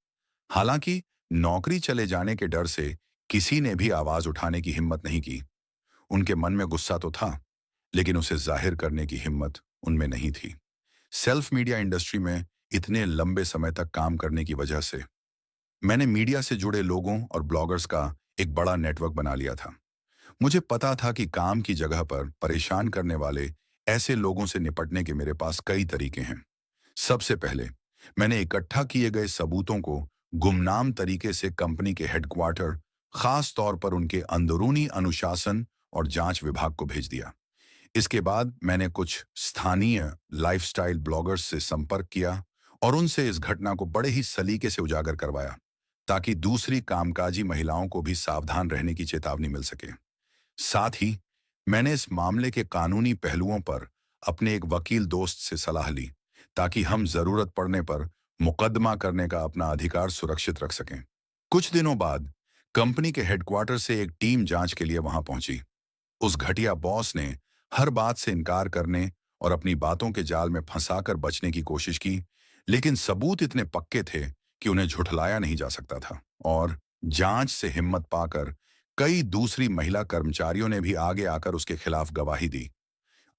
हालांकि नौकरी चले जाने के डर से किसी ने भी आवाज उठाने की हिम्मत नहीं की। उनके मन में गुस्सा तो था, लेकिन उसे जाहिर करने की हिम्मत उनमें नहीं थी। सेल्फ मीडिया इंडस्ट्री में इतने लंबे समय तक काम करने की वजह से मैंने मीडिया से जुड़े लोगों और ब्लॉगर्स का एक बड़ा नेटवर्क बना लिया था। मुझे पता था कि काम की जगह पर परेशान करने वाले ऐसे लोगों से निपटने के मेरे पास कई तरीके हैं। सबसे पहले मैंने इकट्ठा किए गए सबूतों को गुमनाम तरीके से कंपनी के हेडक्वार्टर, खास तौर पर उनके अंदरूनी अनुशासन और जांच विभाग को भेज दिया। इसके बाद मैंने कुछ स्थानीय लाइफस्टाइल ब्लॉगर्स से संपर्क किया और उनसे इस घटना को बड़े ही सलीके से उजागर करवाया, ताकि दूसरी कामकाजी महिलाओं को भी सावधान रहने की चेतावनी मिल सके। साथ ही मैंने इस मामले के कानूनी पहलुओं पर अपने एक वकील दोस्त से सलाह ली, ताकि हम जरूरत पड़ने पर मुकदमा करने का अपना अधिकार सुरक्षित रख सकें। कुछ दिनों बाद कंपनी के हेडक्वार्टर से एक टीम जांच के लिए वहां पहुंची। उस घटिया बॉस ने हर बात से इनकार करने और अपनी बातों के जाल में फंसाकर बचने की कोशिश की, लेकिन सबूत इतने पक्के थे कि उन्हें झुठलाया नहीं जा सकता था। और जांच से हिम्मत पाकर कई दूसरी महिला कर्मचारियों ने भी आगे आकर उसके खिलाफ गवाही दी।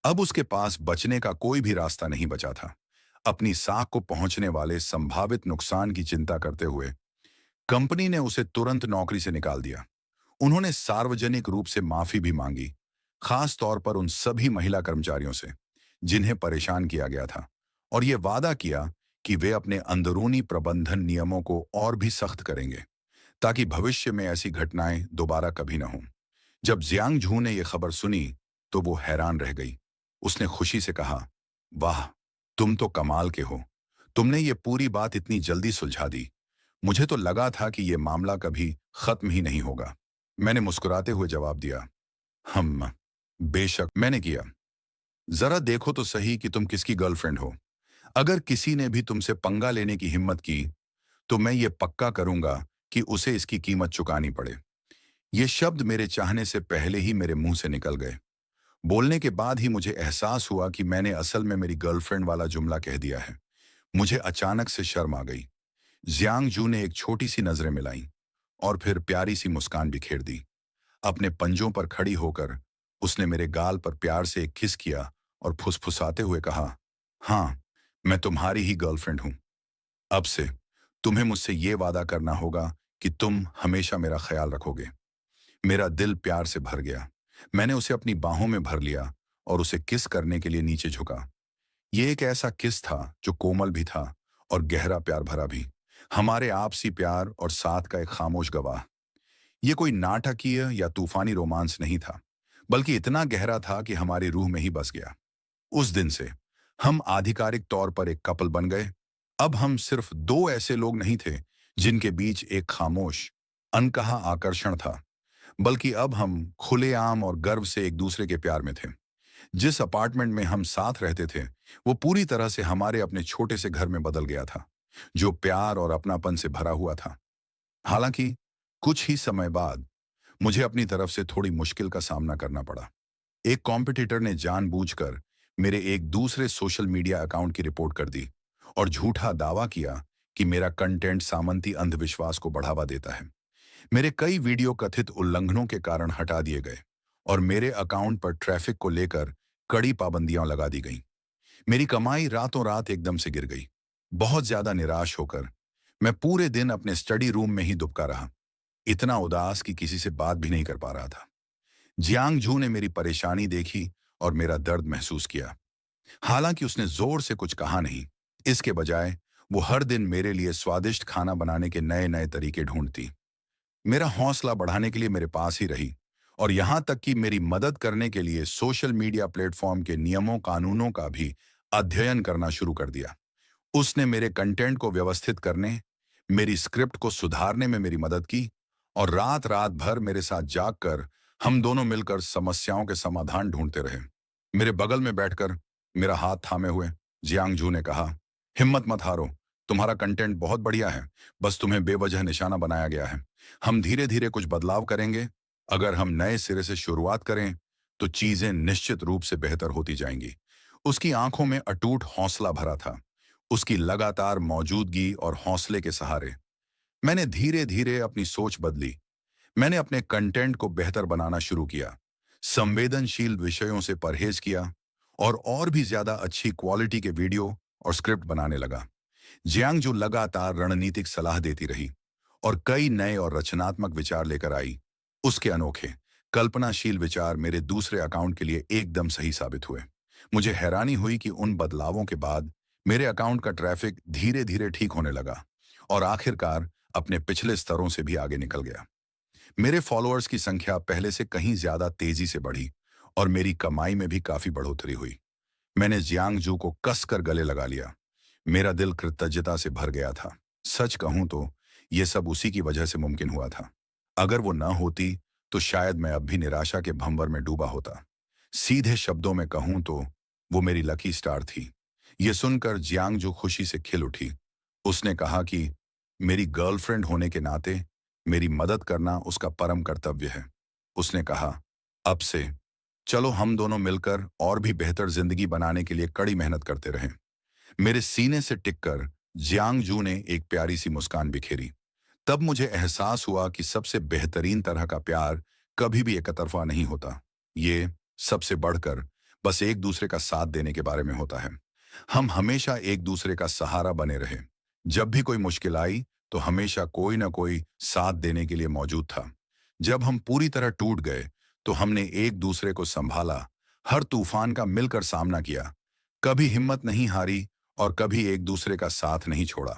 अब उसके पास बचने का कोई भी रास्ता नहीं बचा था। अपनी साख को पहुंचने वाले संभावित नुकसान की चिंता करते हुए कंपनी ने उसे तुरंत नौकरी से निकाल दिया। उन्होंने सार्वजनिक रूप से माफी भी मांगी, खास तौर पर उन सभी महिला कर्मचारियों से जिन्हें परेशान किया गया था, और ये वादा किया कि वे अपने अंदरूनी प्रबंधन नियमों को और भी सख्त करेंगे, ताकि भविष्य में ऐसी घटनाएं दोबारा कभी न हों। जब जियांग झू ने यह खबर सुनी तो वो हैरान रह गई। उसने खुशी से कहा, वाह, तुम तो कमाल के हो। तुमने ये पूरी बात इतनी जल्दी सुलझा दी। मुझे तो लगा था कि यह मामला कभी खत्म ही नहीं होगा। मैंने मुस्कुराते हुए जवाब दिया, हम बेशक मैंने किया। जरा देखो तो सही कि तुम किसकी गर्लफ्रेंड हो। अगर किसी ने भी तुमसे पंगा लेने की हिम्मत की तो मैं ये पक्का करूंगा कि उसे इसकी कीमत चुकानी पड़े। ये शब्द मेरे चाहने से पहले ही मेरे मुंह से निकल गए। बोलने के बाद ही मुझे एहसास हुआ कि मैंने असल में मेरी गर्लफ्रेंड वाला जुमला कह दिया है। मुझे अचानक से शर्म आ गई। जियांग जू ने एक छोटी सी नजरें मिलाई और फिर प्यारी सी मुस्कान बिखेर दी। अपने पंजों पर खड़ी होकर उसने मेरे गाल पर प्यार से एक किस किया और फुसफुसाते हुए कहा, हाँ, मैं तुम्हारी ही गर्लफ्रेंड हूं। अब से तुम्हें मुझसे ये वादा करना होगा कि तुम हमेशा मेरा ख्याल रखोगे। मेरा दिल प्यार से भर गया। मैंने उसे अपनी बाहों में भर लिया और उसे किस करने के लिए नीचे झुका। ये एक ऐसा किस था जो कोमल भी था और गहरा प्यार भरा भी। हमारे आपसी प्यार और साथ का एक खामोश गवाह। ये कोई नाटकीय या तूफानी रोमांस नहीं था, बल्कि इतना गहरा था कि हमारी रूह में ही बस गया। उस दिन से हम आधिकारिक तौर पर एक कपल बन गए। अब हम सिर्फ दो ऐसे लोग नहीं थे जिनके बीच एक खामोश, अनकहा आकर्षण था, बल्कि अब हम खुलेआम और गर्व से एक दूसरे के प्यार में थे। जिस अपार्टमेंट में हम साथ रहते थे वो पूरी तरह से हमारे अपने छोटे से घर में बदल गया था, जो प्यार और अपनापन से भरा हुआ था। हालांकि कुछ ही समय बाद मुझे अपनी तरफ से थोड़ी मुश्किल का सामना करना पड़ा। एक कॉम्पिटिटर ने जानबूझकर मेरे एक दूसरे सोशल मीडिया अकाउंट की रिपोर्ट कर दी और झूठा दावा किया कि मेरा कंटेंट सामंती अंधविश्वास को बढ़ावा देता है। मेरे कई वीडियो कथित उल्लंघनों के कारण हटा दिए गए और मेरे अकाउंट पर ट्रैफिक को लेकर कड़ी पाबंदियां लगा दी गईं। मेरी कमाई रातों रात एकदम से गिर गई। बहुत ज्यादा निराश होकर मैं पूरे दिन अपने स्टडी रूम में ही दुबका रहा, इतना उदास कि किसी से बात भी नहीं कर पा रहा था। जियांग झू ने मेरी परेशानी देखी और मेरा दर्द महसूस किया। हालांकि उसने जोर से कुछ कहा नहीं, इसके बजाय वो हर दिन मेरे लिए स्वादिष्ट खाना बनाने के नए नए तरीके ढूंढती, मेरा हौसला बढ़ाने के लिए मेरे पास ही रही, और यहां तक कि मेरी मदद करने के लिए सोशल मीडिया प्लेटफॉर्म के नियमों कानूनों का भी अध्ययन करना शुरू कर दिया। उसने मेरे कंटेंट को व्यवस्थित करने, मेरी स्क्रिप्ट को सुधारने में मेरी मदद की, और रात रात भर मेरे साथ जागकर हम दोनों मिलकर समस्याओं के समाधान ढूंढते रहे। मेरे बगल में बैठकर मेरा हाथ थामे हुए जियांग जू ने कहा, हिम्मत मत हारो, तुम्हारा कंटेंट बहुत बढ़िया है, बस तुम्हें बेवजह निशाना बनाया गया है। हम धीरे धीरे कुछ बदलाव करेंगे। अगर हम नए सिरे से शुरुआत करें तो चीजें निश्चित रूप से बेहतर होती जाएंगी। उसकी आंखों में अटूट हौसला भरा था। उसकी लगातार मौजूदगी और हौसले के सहारे मैंने धीरे धीरे अपनी सोच बदली। मैंने अपने कंटेंट को बेहतर बनाना शुरू किया, संवेदनशील विषयों से परहेज किया, और भी ज्यादा अच्छी क्वालिटी के वीडियो और स्क्रिप्ट बनाने लगा। जियांग जो लगातार रणनीतिक सलाह देती रही और कई नए और रचनात्मक विचार लेकर आई। उसके अनोखे, कल्पनाशील विचार मेरे दूसरे अकाउंट के लिए एकदम सही साबित हुए। मुझे हैरानी हुई कि उन बदलावों के बाद मेरे अकाउंट का ट्रैफिक धीरे धीरे ठीक होने लगा और आखिरकार अपने पिछले स्तरों से भी आगे निकल गया। मेरे फॉलोअर्स की संख्या पहले से कहीं ज्यादा तेजी से बढ़ी और मेरी कमाई में भी काफी बढ़ोतरी हुई। मैंने जियांग जू को कसकर गले लगा लिया। मेरा दिल कृतज्ञता से भर गया था। सच कहूं तो यह सब उसी की वजह से मुमकिन हुआ था। अगर वो न होती तो शायद मैं अब भी निराशा के भंवर में डूबा होता। सीधे शब्दों में कहूं तो वो मेरी लकी स्टार थी। ये सुनकर जियांग जो खुशी से खिल उठी। उसने कहा कि मेरी गर्लफ्रेंड होने के नाते मेरी मदद करना उसका परम कर्तव्य है। उसने कहा, अब से चलो हम दोनों मिलकर और भी बेहतर जिंदगी बनाने के लिए कड़ी मेहनत करते रहें। मेरे सीने से टिककर जियांग जू ने एक प्यारी सी मुस्कान बिखेरी। तब मुझे एहसास हुआ कि सबसे बेहतरीन तरह का प्यार कभी भी एकतरफा नहीं होता। ये सबसे बढ़कर बस एक दूसरे का साथ देने के बारे में होता है। हम हमेशा एक दूसरे का सहारा बने रहे। जब भी कोई मुश्किल आई तो हमेशा कोई ना कोई साथ देने के लिए मौजूद था। जब हम पूरी तरह टूट गए तो हमने एक दूसरे को संभाला, हर तूफान का मिलकर सामना किया, कभी हिम्मत नहीं हारी और कभी एक दूसरे का साथ नहीं छोड़ा।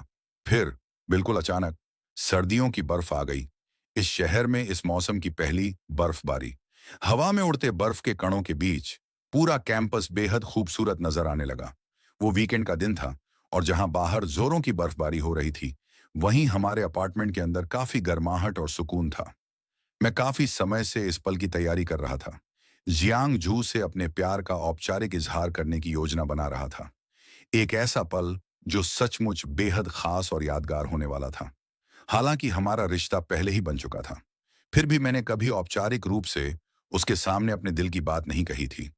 फिर बिल्कुल अचानक सर्दियों की बर्फ आ गई। इस शहर में इस मौसम की पहली बर्फबारी। हवा में उड़ते बर्फ के कणों के बीच पूरा कैंपस बेहद खूबसूरत नजर आने लगा। वो वीकेंड का दिन था और जहां बाहर जोरों की बर्फबारी हो रही थी, वहीं हमारे अपार्टमेंट के अंदर काफी गर्माहट और सुकून था। मैं काफी समय से इस पल की तैयारी कर रहा था। जियांग जू से अपने प्यार का औपचारिक इजहार करने की योजना बना रहा था। एक ऐसा पल जो सचमुच बेहद खास और यादगार होने वाला था। हालांकि हमारा रिश्ता पहले ही बन चुका था, फिर भी मैंने कभी औपचारिक रूप से उसके सामने अपने दिल की बात नहीं कही थी।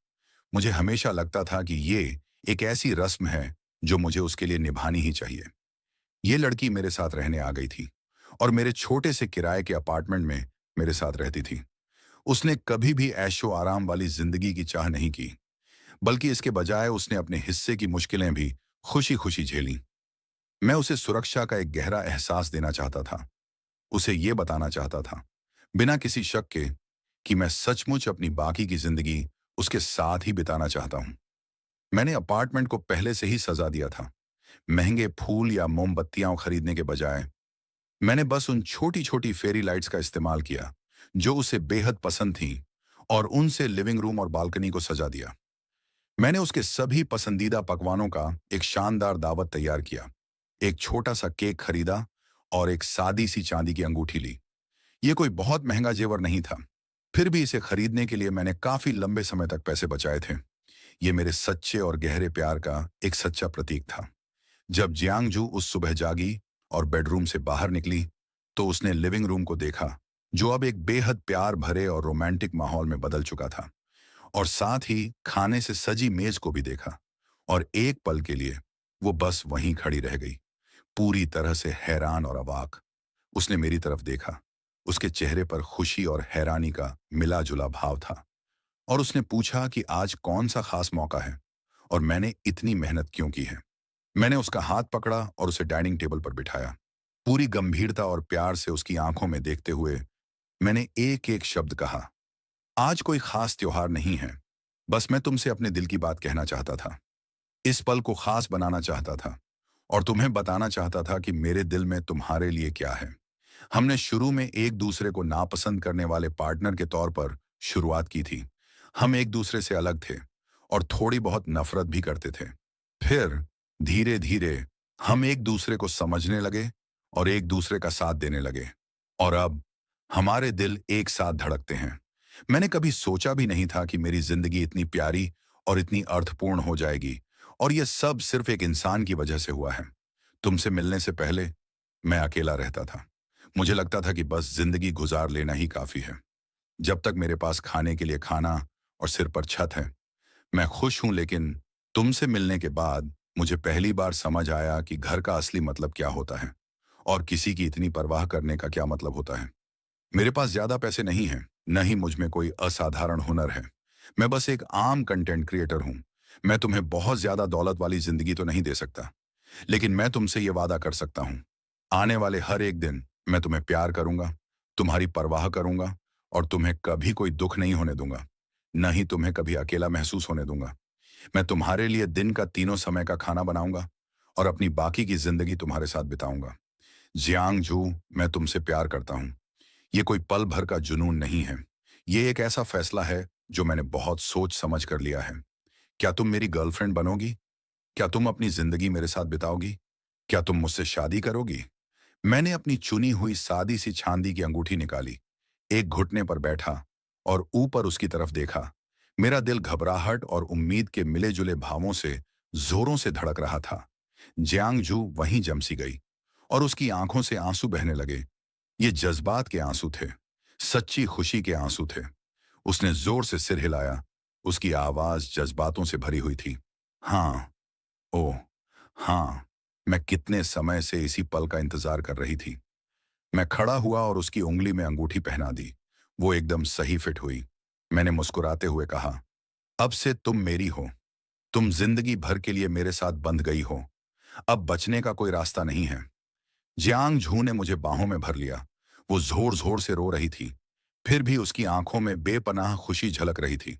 मुझे हमेशा लगता था कि ये एक ऐसी रस्म है जो मुझे उसके लिए निभानी ही चाहिए। ये लड़की मेरे साथ रहने आ गई थी और मेरे छोटे से किराए के अपार्टमेंट में मेरे साथ रहती थी। उसने कभी भी ऐशो आराम वाली जिंदगी की चाह नहीं की, बल्कि इसके बजाय उसने अपने हिस्से की मुश्किलें भी खुशी खुशी झेली। मैं उसे सुरक्षा का एक गहरा एहसास देना चाहता था। उसे ये बताना चाहता था, बिना किसी शक के, कि मैं सचमुच अपनी बाकी की जिंदगी उसके साथ ही बिताना चाहता हूं। मैंने अपार्टमेंट को पहले से ही सजा दिया था। महंगे फूल या मोमबत्तियां खरीदने के बजाय मैंने बस उन छोटी छोटी फेरी लाइट्स का इस्तेमाल किया जो उसे बेहद पसंद थी, और उनसे लिविंग रूम और बालकनी को सजा दिया। मैंने उसके सभी पसंदीदा पकवानों का एक शानदार दावत तैयार किया, एक छोटा सा केक खरीदा और एक सादी सी चांदी की अंगूठी ली। ये कोई बहुत महंगा जेवर नहीं था, फिर भी इसे खरीदने के लिए मैंने काफी लंबे समय तक पैसे बचाए थे। ये मेरे सच्चे और गहरे प्यार का एक सच्चा प्रतीक था। जब जियांगजू उस सुबह जागी और बेडरूम से बाहर निकली तो उसने लिविंग रूम को देखा, जो अब एक बेहद प्यार भरे और रोमांटिक माहौल में बदल चुका था, और साथ ही खाने से सजी मेज को भी देखा। और एक पल के लिए वो बस वहीं खड़ी रह गई, पूरी तरह से हैरान और अवाक। उसने मेरी तरफ देखा। उसके चेहरे पर खुशी और हैरानी का मिला जुला भाव था, और उसने पूछा कि आज कौन सा खास मौका है और मैंने इतनी मेहनत क्यों की है। मैंने उसका हाथ पकड़ा और उसे डाइनिंग टेबल पर बिठाया। पूरी गंभीरता और प्यार से उसकी आंखों में देखते हुए मैंने एक एक शब्द कहा, आज कोई खास त्योहार नहीं है, बस मैं तुमसे अपने दिल की बात कहना चाहता था। इस पल को खास बनाना चाहता था और तुम्हें बताना चाहता था कि मेरे दिल में तुम्हारे लिए क्या है। हमने शुरू में एक दूसरे को नापसंद करने वाले पार्टनर के तौर पर शुरुआत की थी। हम एक दूसरे से अलग थे और थोड़ी बहुत नफरत भी करते थे। फिर धीरे धीरे हम एक दूसरे को समझने लगे और एक दूसरे का साथ देने लगे और अब हमारे दिल एक साथ धड़कते हैं। मैंने कभी सोचा भी नहीं था कि मेरी जिंदगी इतनी प्यारी और इतनी अर्थपूर्ण हो जाएगी और यह सब सिर्फ एक इंसान की वजह से हुआ है। तुमसे मिलने से पहले मैं अकेला रहता था। मुझे लगता था कि बस जिंदगी गुजार लेना ही काफी है। जब तक मेरे पास खाने के लिए खाना और सिर पर छत है, मैं खुश हूं। लेकिन तुमसे मिलने के बाद मुझे पहली बार समझ आया कि घर का असली मतलब क्या होता है और किसी की इतनी परवाह करने का क्या मतलब होता है। मेरे पास ज्यादा पैसे नहीं हैं, न ही मुझ में कोई असाधारण हुनर है। मैं बस एक आम कंटेंट क्रिएटर हूं। मैं तुम्हें बहुत ज्यादा दौलत वाली जिंदगी तो नहीं दे सकता, लेकिन मैं तुमसे ये वादा कर सकता हूं, आने वाले हर एक दिन मैं तुम्हें प्यार करूंगा, तुम्हारी परवाह करूंगा और तुम्हें कभी कोई दुख नहीं होने दूंगा, न ही तुम्हें कभी अकेला महसूस होने दूंगा। मैं तुम्हारे लिए दिन का तीनों समय का खाना बनाऊंगा और अपनी बाकी की जिंदगी तुम्हारे साथ बिताऊंगा। जियांग जू, मैं तुमसे प्यार करता हूं। ये कोई पल भर का जुनून नहीं है। ये एक ऐसा फैसला है जो मैंने बहुत सोच समझ कर लिया है। क्या तुम मेरी गर्लफ्रेंड बनोगी? क्या तुम अपनी जिंदगी मेरे साथ बिताओगी? क्या तुम मुझसे शादी करोगी? मैंने अपनी चुनी हुई सादी सी चांदी की अंगूठी निकाली, एक घुटने पर बैठा और ऊपर उसकी तरफ देखा। मेरा दिल घबराहट और उम्मीद के मिले जुले भावों से जोरों से धड़क रहा था। जियांग जू वहीं जम सी गई और उसकी आंखों से आंसू बहने लगे। ये जज्बात के आंसू थे, सच्ची खुशी के आंसू थे। उसने जोर से सिर हिलाया। उसकी आवाज जज्बातों से भरी हुई थी। हाँ, ओह, हाँ, मैं कितने समय से इसी पल का इंतजार कर रही थी। मैं खड़ा हुआ और उसकी उंगली में अंगूठी पहना दी। वो एकदम सही फिट हुई। मैंने मुस्कुराते हुए कहा, अब से तुम मेरी हो। तुम जिंदगी भर के लिए मेरे साथ बंध गई हो। अब बचने का कोई रास्ता नहीं है। जियांग झू ने मुझे बाहों में भर लिया। वो जोर जोर से रो रही थी, फिर भी उसकी आंखों में बेपनाह खुशी झलक रही थी।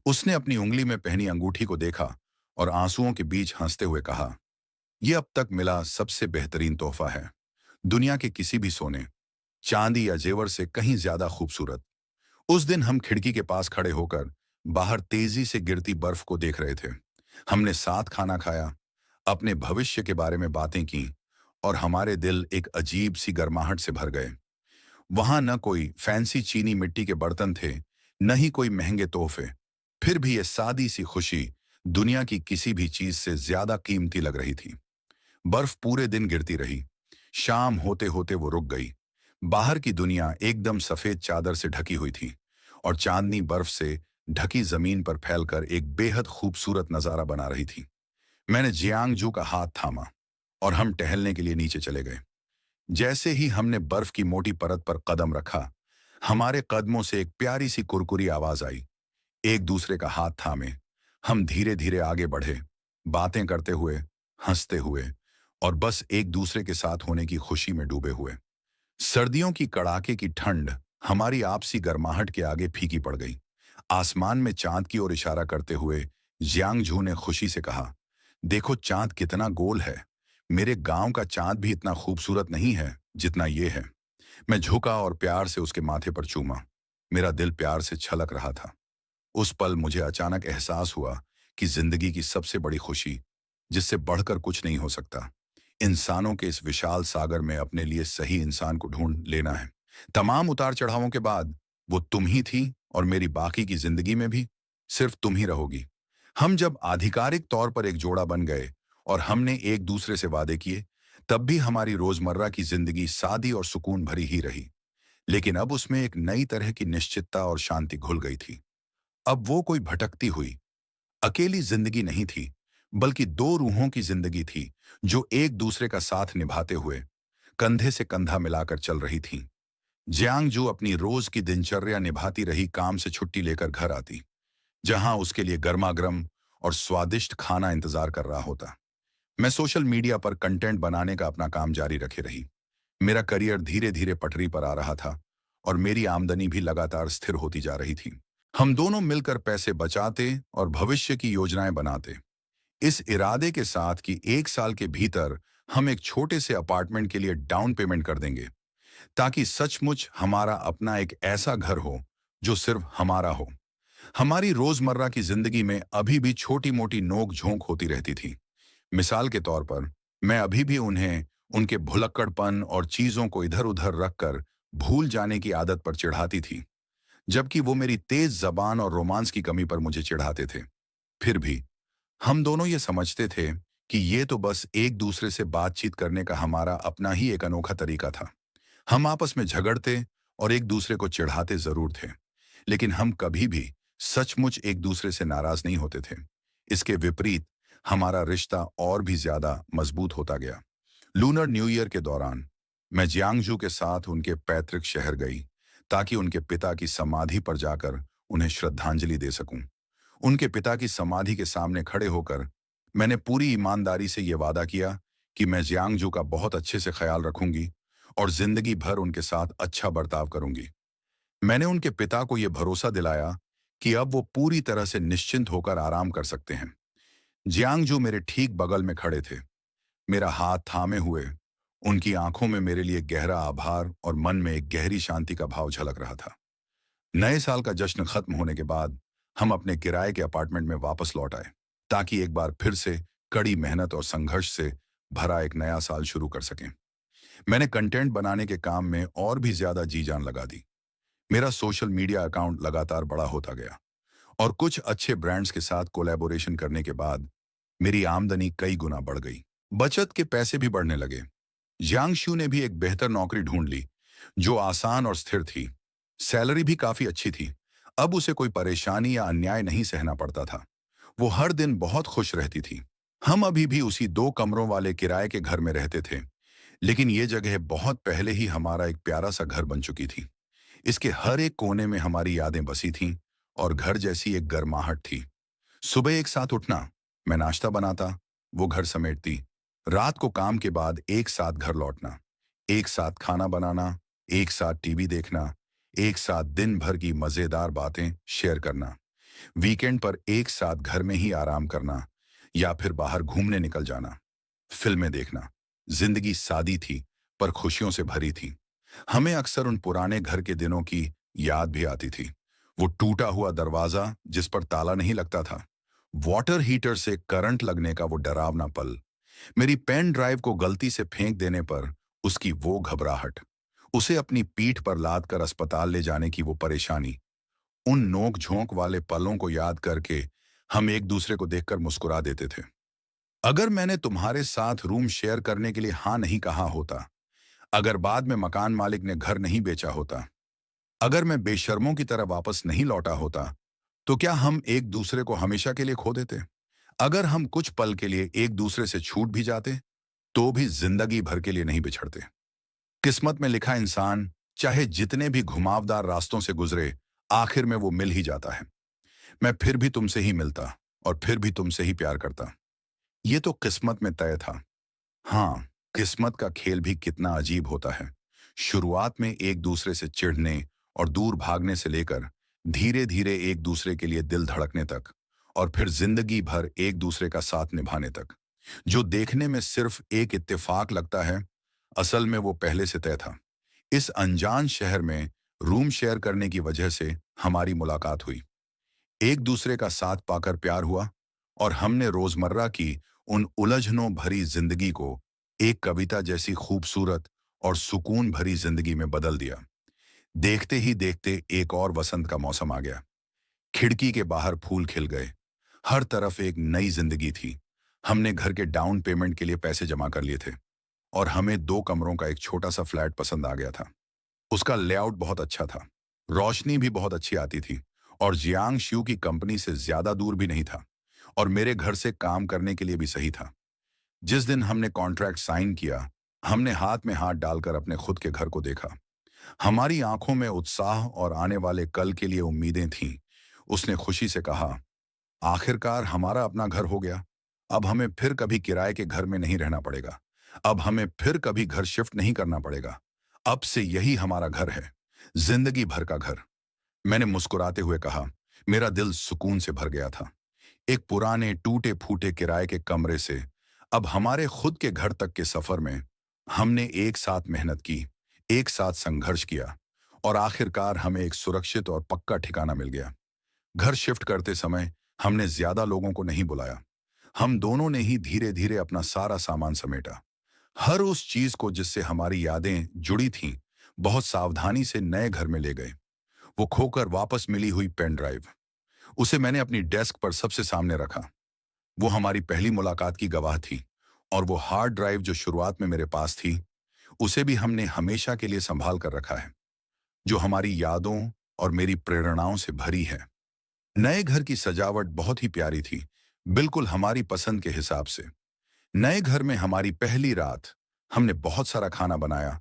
उसने अपनी उंगली में पहनी अंगूठी को देखा और आंसुओं के बीच हंसते हुए कहा, यह अब तक मिला सबसे बेहतरीन तोहफा है। दुनिया के किसी भी सोने, चांदी या जेवर से कहीं ज्यादा खूबसूरत। उस दिन हम खिड़की के पास खड़े होकर बाहर तेजी से गिरती बर्फ को देख रहे थे। हमने साथ खाना खाया, अपने भविष्य के बारे में बातें की और हमारे दिल एक अजीब सी गर्माहट से भर गए। वहां न कोई फैंसी चीनी मिट्टी के बर्तन थे, न ही कोई महंगे तोहफे। फिर भी ये सादी सी खुशी दुनिया की किसी भी चीज से ज्यादा कीमती लग रही थी। बर्फ पूरे दिन गिरती रही। शाम होते होते वो रुक गई। बाहर की दुनिया एकदम सफेद चादर से ढकी हुई थी और चांदनी बर्फ से ढकी जमीन पर फैलकर एक बेहद खूबसूरत नजारा बना रही थी। मैंने जियांगजू का हाथ थामा और हम टहलने के लिए नीचे चले गए। जैसे ही हमने बर्फ की मोटी परत पर कदम रखा, हमारे कदमों से एक प्यारी सी कुरकुरी आवाज आई। एक दूसरे का हाथ थामे हम धीरे धीरे आगे बढ़े, बातें करते हुए, हंसते हुए और बस एक दूसरे के साथ होने की खुशी में डूबे हुए। सर्दियों की कड़ाके की ठंड हमारी आपसी गर्माहट के आगे फीकी पड़ गई। आसमान में चांद की ओर इशारा करते हुए जियांगझू ने खुशी से कहा, देखो चांद कितना गोल है। मेरे गांव का चांद भी इतना खूबसूरत नहीं है जितना ये है। मैं झुका और प्यार से उसके माथे पर चूमा। मेरा दिल प्यार से छलक रहा था। उस पल मुझे अचानक एहसास हुआ कि जिंदगी की सबसे बड़ी खुशी, जिससे बढ़कर कुछ नहीं हो सकता, इंसानों के इस विशाल सागर में अपने लिए सही इंसान को ढूंढ लेना है। तमाम उतार चढ़ावों के बाद वो तुम ही थी और मेरी बाकी की जिंदगी में भी सिर्फ तुम ही रहोगी। हम जब आधिकारिक तौर पर एक जोड़ा बन गए और हमने एक दूसरे से वादे किए, तब भी हमारी रोजमर्रा की जिंदगी सादी और सुकून भरी ही रही। लेकिन अब उसमें एक नई तरह की निश्चितता और शांति घुल गई थी। अब वो कोई भटकती हुई अकेली जिंदगी नहीं थी, बल्कि दो रूहों की जिंदगी थी जो एक दूसरे का साथ निभाते हुए कंधे से कंधा मिलाकर चल रही थीं। जियांगजू अपनी रोज की दिनचर्या निभाती रही। काम से छुट्टी लेकर घर आती, जहां उसके लिए गर्मा गर्म और स्वादिष्ट खाना इंतजार कर रहा होता। मैं सोशल मीडिया पर कंटेंट बनाने का अपना काम जारी रखे रही। मेरा करियर धीरे धीरे पटरी पर आ रहा था और मेरी आमदनी भी लगातार स्थिर होती जा रही थी। हम दोनों मिलकर पैसे बचाते और भविष्य की योजनाएं बनाते, इस इरादे के साथ कि 1 साल के भीतर हम एक छोटे से अपार्टमेंट के लिए डाउन पेमेंट कर देंगे, ताकि सचमुच हमारा अपना एक ऐसा घर हो जो सिर्फ हमारा हो। हमारी रोजमर्रा की जिंदगी में अभी भी छोटी मोटी नोक झोंक होती रहती थी। मिसाल के तौर पर, मैं अभी भी उन्हें उनके भुलक्कड़पन और चीजों को इधर उधर रखकर भूल जाने की आदत पर चिढ़ाती थी, जबकि वो मेरी तेज जबान और रोमांस की कमी पर मुझे चिढ़ाते थे। फिर भी हम दोनों ये समझते थे कि ये तो बस एक दूसरे से बातचीत करने का हमारा अपना ही एक अनोखा तरीका था। हम आपस में झगड़ते और एक दूसरे को चिढ़ाते जरूर थे, लेकिन हम कभी भी सचमुच एक दूसरे से नाराज नहीं होते थे। इसके विपरीत हमारा रिश्ता और भी ज्यादा मजबूत होता गया। लूनर न्यू ईयर के दौरान मैं जियांगजू के साथ उनके पैतृक शहर गई, ताकि उनके पिता की समाधि पर जाकर उन्हें श्रद्धांजलि दे सकूं। उनके पिता की समाधि के सामने खड़े होकर मैंने पूरी ईमानदारी से यह वादा किया कि मैं जियांगजू का बहुत अच्छे से ख्याल रखूंगी और जिंदगी भर उनके साथ अच्छा बर्ताव करूंगी। मैंने उनके पिता को यह भरोसा दिलाया कि अब वो पूरी तरह से निश्चिंत होकर आराम कर सकते हैं। जियांगजू मेरे ठीक बगल में खड़े थे, मेरा हाथ थामे हुए। उनकी आंखों में मेरे लिए गहरा आभार और मन में एक गहरी शांति का भाव झलक रहा था। नए साल का जश्न खत्म होने के बाद हम अपने किराए के अपार्टमेंट में वापस लौट आए, ताकि एक बार फिर से कड़ी मेहनत और संघर्ष से भरा एक नया साल शुरू कर सकें। मैंने कंटेंट बनाने के काम में और भी ज्यादा जी जान लगा दी। मेरा सोशल मीडिया अकाउंट लगातार बड़ा होता गया और कुछ अच्छे ब्रांड्स के साथ कोलैबोरेशन करने के बाद मेरी आमदनी कई गुना बढ़ गई। बचत के पैसे भी बढ़ने लगे। जियांगशु ने भी एक बेहतर नौकरी ढूंढ ली, जो आसान और स्थिर थी। सैलरी भी काफी अच्छी थी। अब उसे कोई परेशानी या अन्याय नहीं सहना पड़ता था। वो हर दिन बहुत खुश रहती थी। हम अभी भी उसी 2 कमरों वाले किराए के घर में रहते थे, लेकिन ये जगह बहुत पहले ही हमारा एक प्यारा सा घर बन चुकी थी। इसके हर एक कोने में हमारी यादें बसी थीं और घर जैसी एक गर्माहट थी। सुबह एक साथ उठना, मैं नाश्ता बनाता, वो घर समेटती। रात को काम के बाद एक साथ घर लौटना, एक साथ खाना बनाना, एक साथ टीवी देखना, एक साथ दिन भर की मजेदार बातें शेयर करना। वीकेंड पर एक साथ घर में ही आराम करना या फिर बाहर घूमने निकल जाना। फिल्में देखना। जिंदगी सादी थी पर खुशियों से भरी थी। हमें अक्सर उन पुराने घर के दिनों की याद भी आती थी। वो टूटा हुआ दरवाजा जिस पर ताला नहीं लगता था, वाटर हीटर से करंट लगने का वो डरावना पल, मेरी पेन ड्राइव को गलती से फेंक देने पर उसकी वो घबराहट, उसे अपनी पीठ पर लाद कर अस्पताल ले जाने की वो परेशानी। उन नोक झोंक वाले पलों को याद करके हम एक दूसरे को देखकर मुस्कुरा देते थे। अगर मैंने तुम्हारे साथ रूम शेयर करने के लिए हाँ नहीं कहा होता, अगर बाद में मकान मालिक ने घर नहीं बेचा होता, अगर मैं बेशर्मों की तरह वापस नहीं लौटा होता, तो क्या हम एक दूसरे को हमेशा के लिए खो देते? अगर हम कुछ पल के लिए एक दूसरे से छूट भी जाते, तो भी जिंदगी भर के लिए नहीं बिछड़ते। किस्मत में लिखा इंसान चाहे जितने भी घुमावदार रास्तों से गुजरे, आखिर में वो मिल ही जाता है। मैं फिर भी तुमसे ही मिलता और फिर भी तुमसे ही प्यार करता। ये तो किस्मत में तय था। हाँ, किस्मत का खेल भी कितना अजीब होता है। शुरुआत में एक दूसरे से चिढ़ने और दूर भागने से लेकर धीरे धीरे एक दूसरे के लिए दिल धड़कने तक, और फिर जिंदगी भर एक दूसरे का साथ निभाने तक। जो देखने में सिर्फ एक इत्तेफाक लगता है, असल में वो पहले से तय था। इस अनजान शहर में रूम शेयर करने की वजह से हमारी मुलाकात हुई। एक दूसरे का साथ पाकर प्यार हुआ और हमने रोजमर्रा की उन उलझनों भरी जिंदगी को एक कविता जैसी खूबसूरत और सुकून भरी जिंदगी में बदल दिया। देखते ही देखते एक और वसंत का मौसम आ गया। खिड़की के बाहर फूल खिल गए। हर तरफ एक नई जिंदगी थी। हमने घर के डाउन पेमेंट के लिए पैसे जमा कर लिए थे और हमें 2 कमरों का एक छोटा सा फ्लैट पसंद आ गया था। उसका लेआउट बहुत अच्छा था, रोशनी भी बहुत अच्छी आती थी और जियांग शियू की कंपनी से ज्यादा दूर भी नहीं था और मेरे घर से काम करने के लिए भी सही था। जिस दिन हमने कॉन्ट्रैक्ट साइन किया, हमने हाथ में हाथ डालकर अपने खुद के घर को देखा। हमारी आंखों में उत्साह और आने वाले कल के लिए उम्मीदें थीं। उसने खुशी से कहा, आखिरकार हमारा अपना घर हो गया। अब हमें फिर कभी किराए के घर में नहीं रहना पड़ेगा। अब हमें फिर कभी घर शिफ्ट नहीं करना पड़ेगा। अब से यही हमारा घर है, जिंदगी भर का घर। मैंने मुस्कुराते हुए कहा। मेरा दिल सुकून से भर गया था। एक पुराने टूटे फूटे किराए के कमरे से अब हमारे खुद के घर तक के सफर में हमने एक साथ मेहनत की, एक साथ संघर्ष किया और आखिरकार हमें एक सुरक्षित और पक्का ठिकाना मिल गया। घर शिफ्ट करते समय हमने ज्यादा लोगों को नहीं बुलाया। हम दोनों ने ही धीरे धीरे अपना सारा सामान समेटा। हर उस चीज को जिससे हमारी यादें जुड़ी थीं, बहुत सावधानी से नए घर में ले गए। वो खोकर वापस मिली हुई पेन ड्राइव, उसे मैंने अपनी डेस्क पर सबसे सामने रखा। वो हमारी पहली मुलाकात की गवाह थी। और वो हार्ड ड्राइव जो शुरुआत में मेरे पास थी, उसे भी हमने हमेशा के लिए संभाल कर रखा है, जो हमारी यादों और मेरी प्रेरणाओं से भरी है। नए घर की सजावट बहुत ही प्यारी थी, बिल्कुल हमारी पसंद के हिसाब से। नए घर में हमारी पहली रात, हमने बहुत सारा खाना बनाया,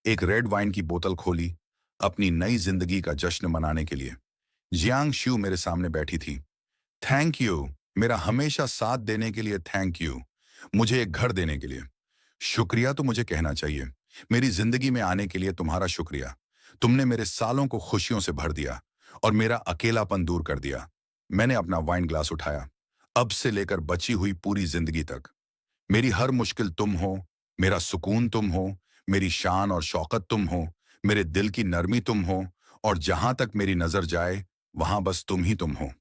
एक रेड वाइन की बोतल खोली, अपनी नई जिंदगी का जश्न मनाने के लिए। जियांग शू मेरे सामने बैठी थी। थैंक यू, मेरा हमेशा साथ देने के लिए थैंक यू, मुझे एक घर देने के लिए। शुक्रिया तो मुझे कहना चाहिए। मेरी जिंदगी में आने के लिए तुम्हारा शुक्रिया। तुमने मेरे सालों को खुशियों से भर दिया और मेरा अकेलापन दूर कर दिया। मैंने अपना वाइन ग्लास उठाया। अब से लेकर बची हुई पूरी जिंदगी तक मेरी हर मुश्किल तुम हो, मेरा सुकून तुम हो, मेरी शान और शौकत तुम हो, मेरे दिल की नरमी तुम हो, और जहां तक मेरी नजर जाए वहां बस तुम ही तुम हो।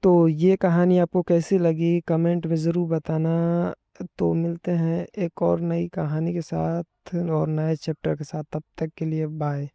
तो ये कहानी आपको कैसी लगी कमेंट में ज़रूर बताना। तो मिलते हैं एक और नई कहानी के साथ और नए चैप्टर के साथ, तब तक के लिए बाय।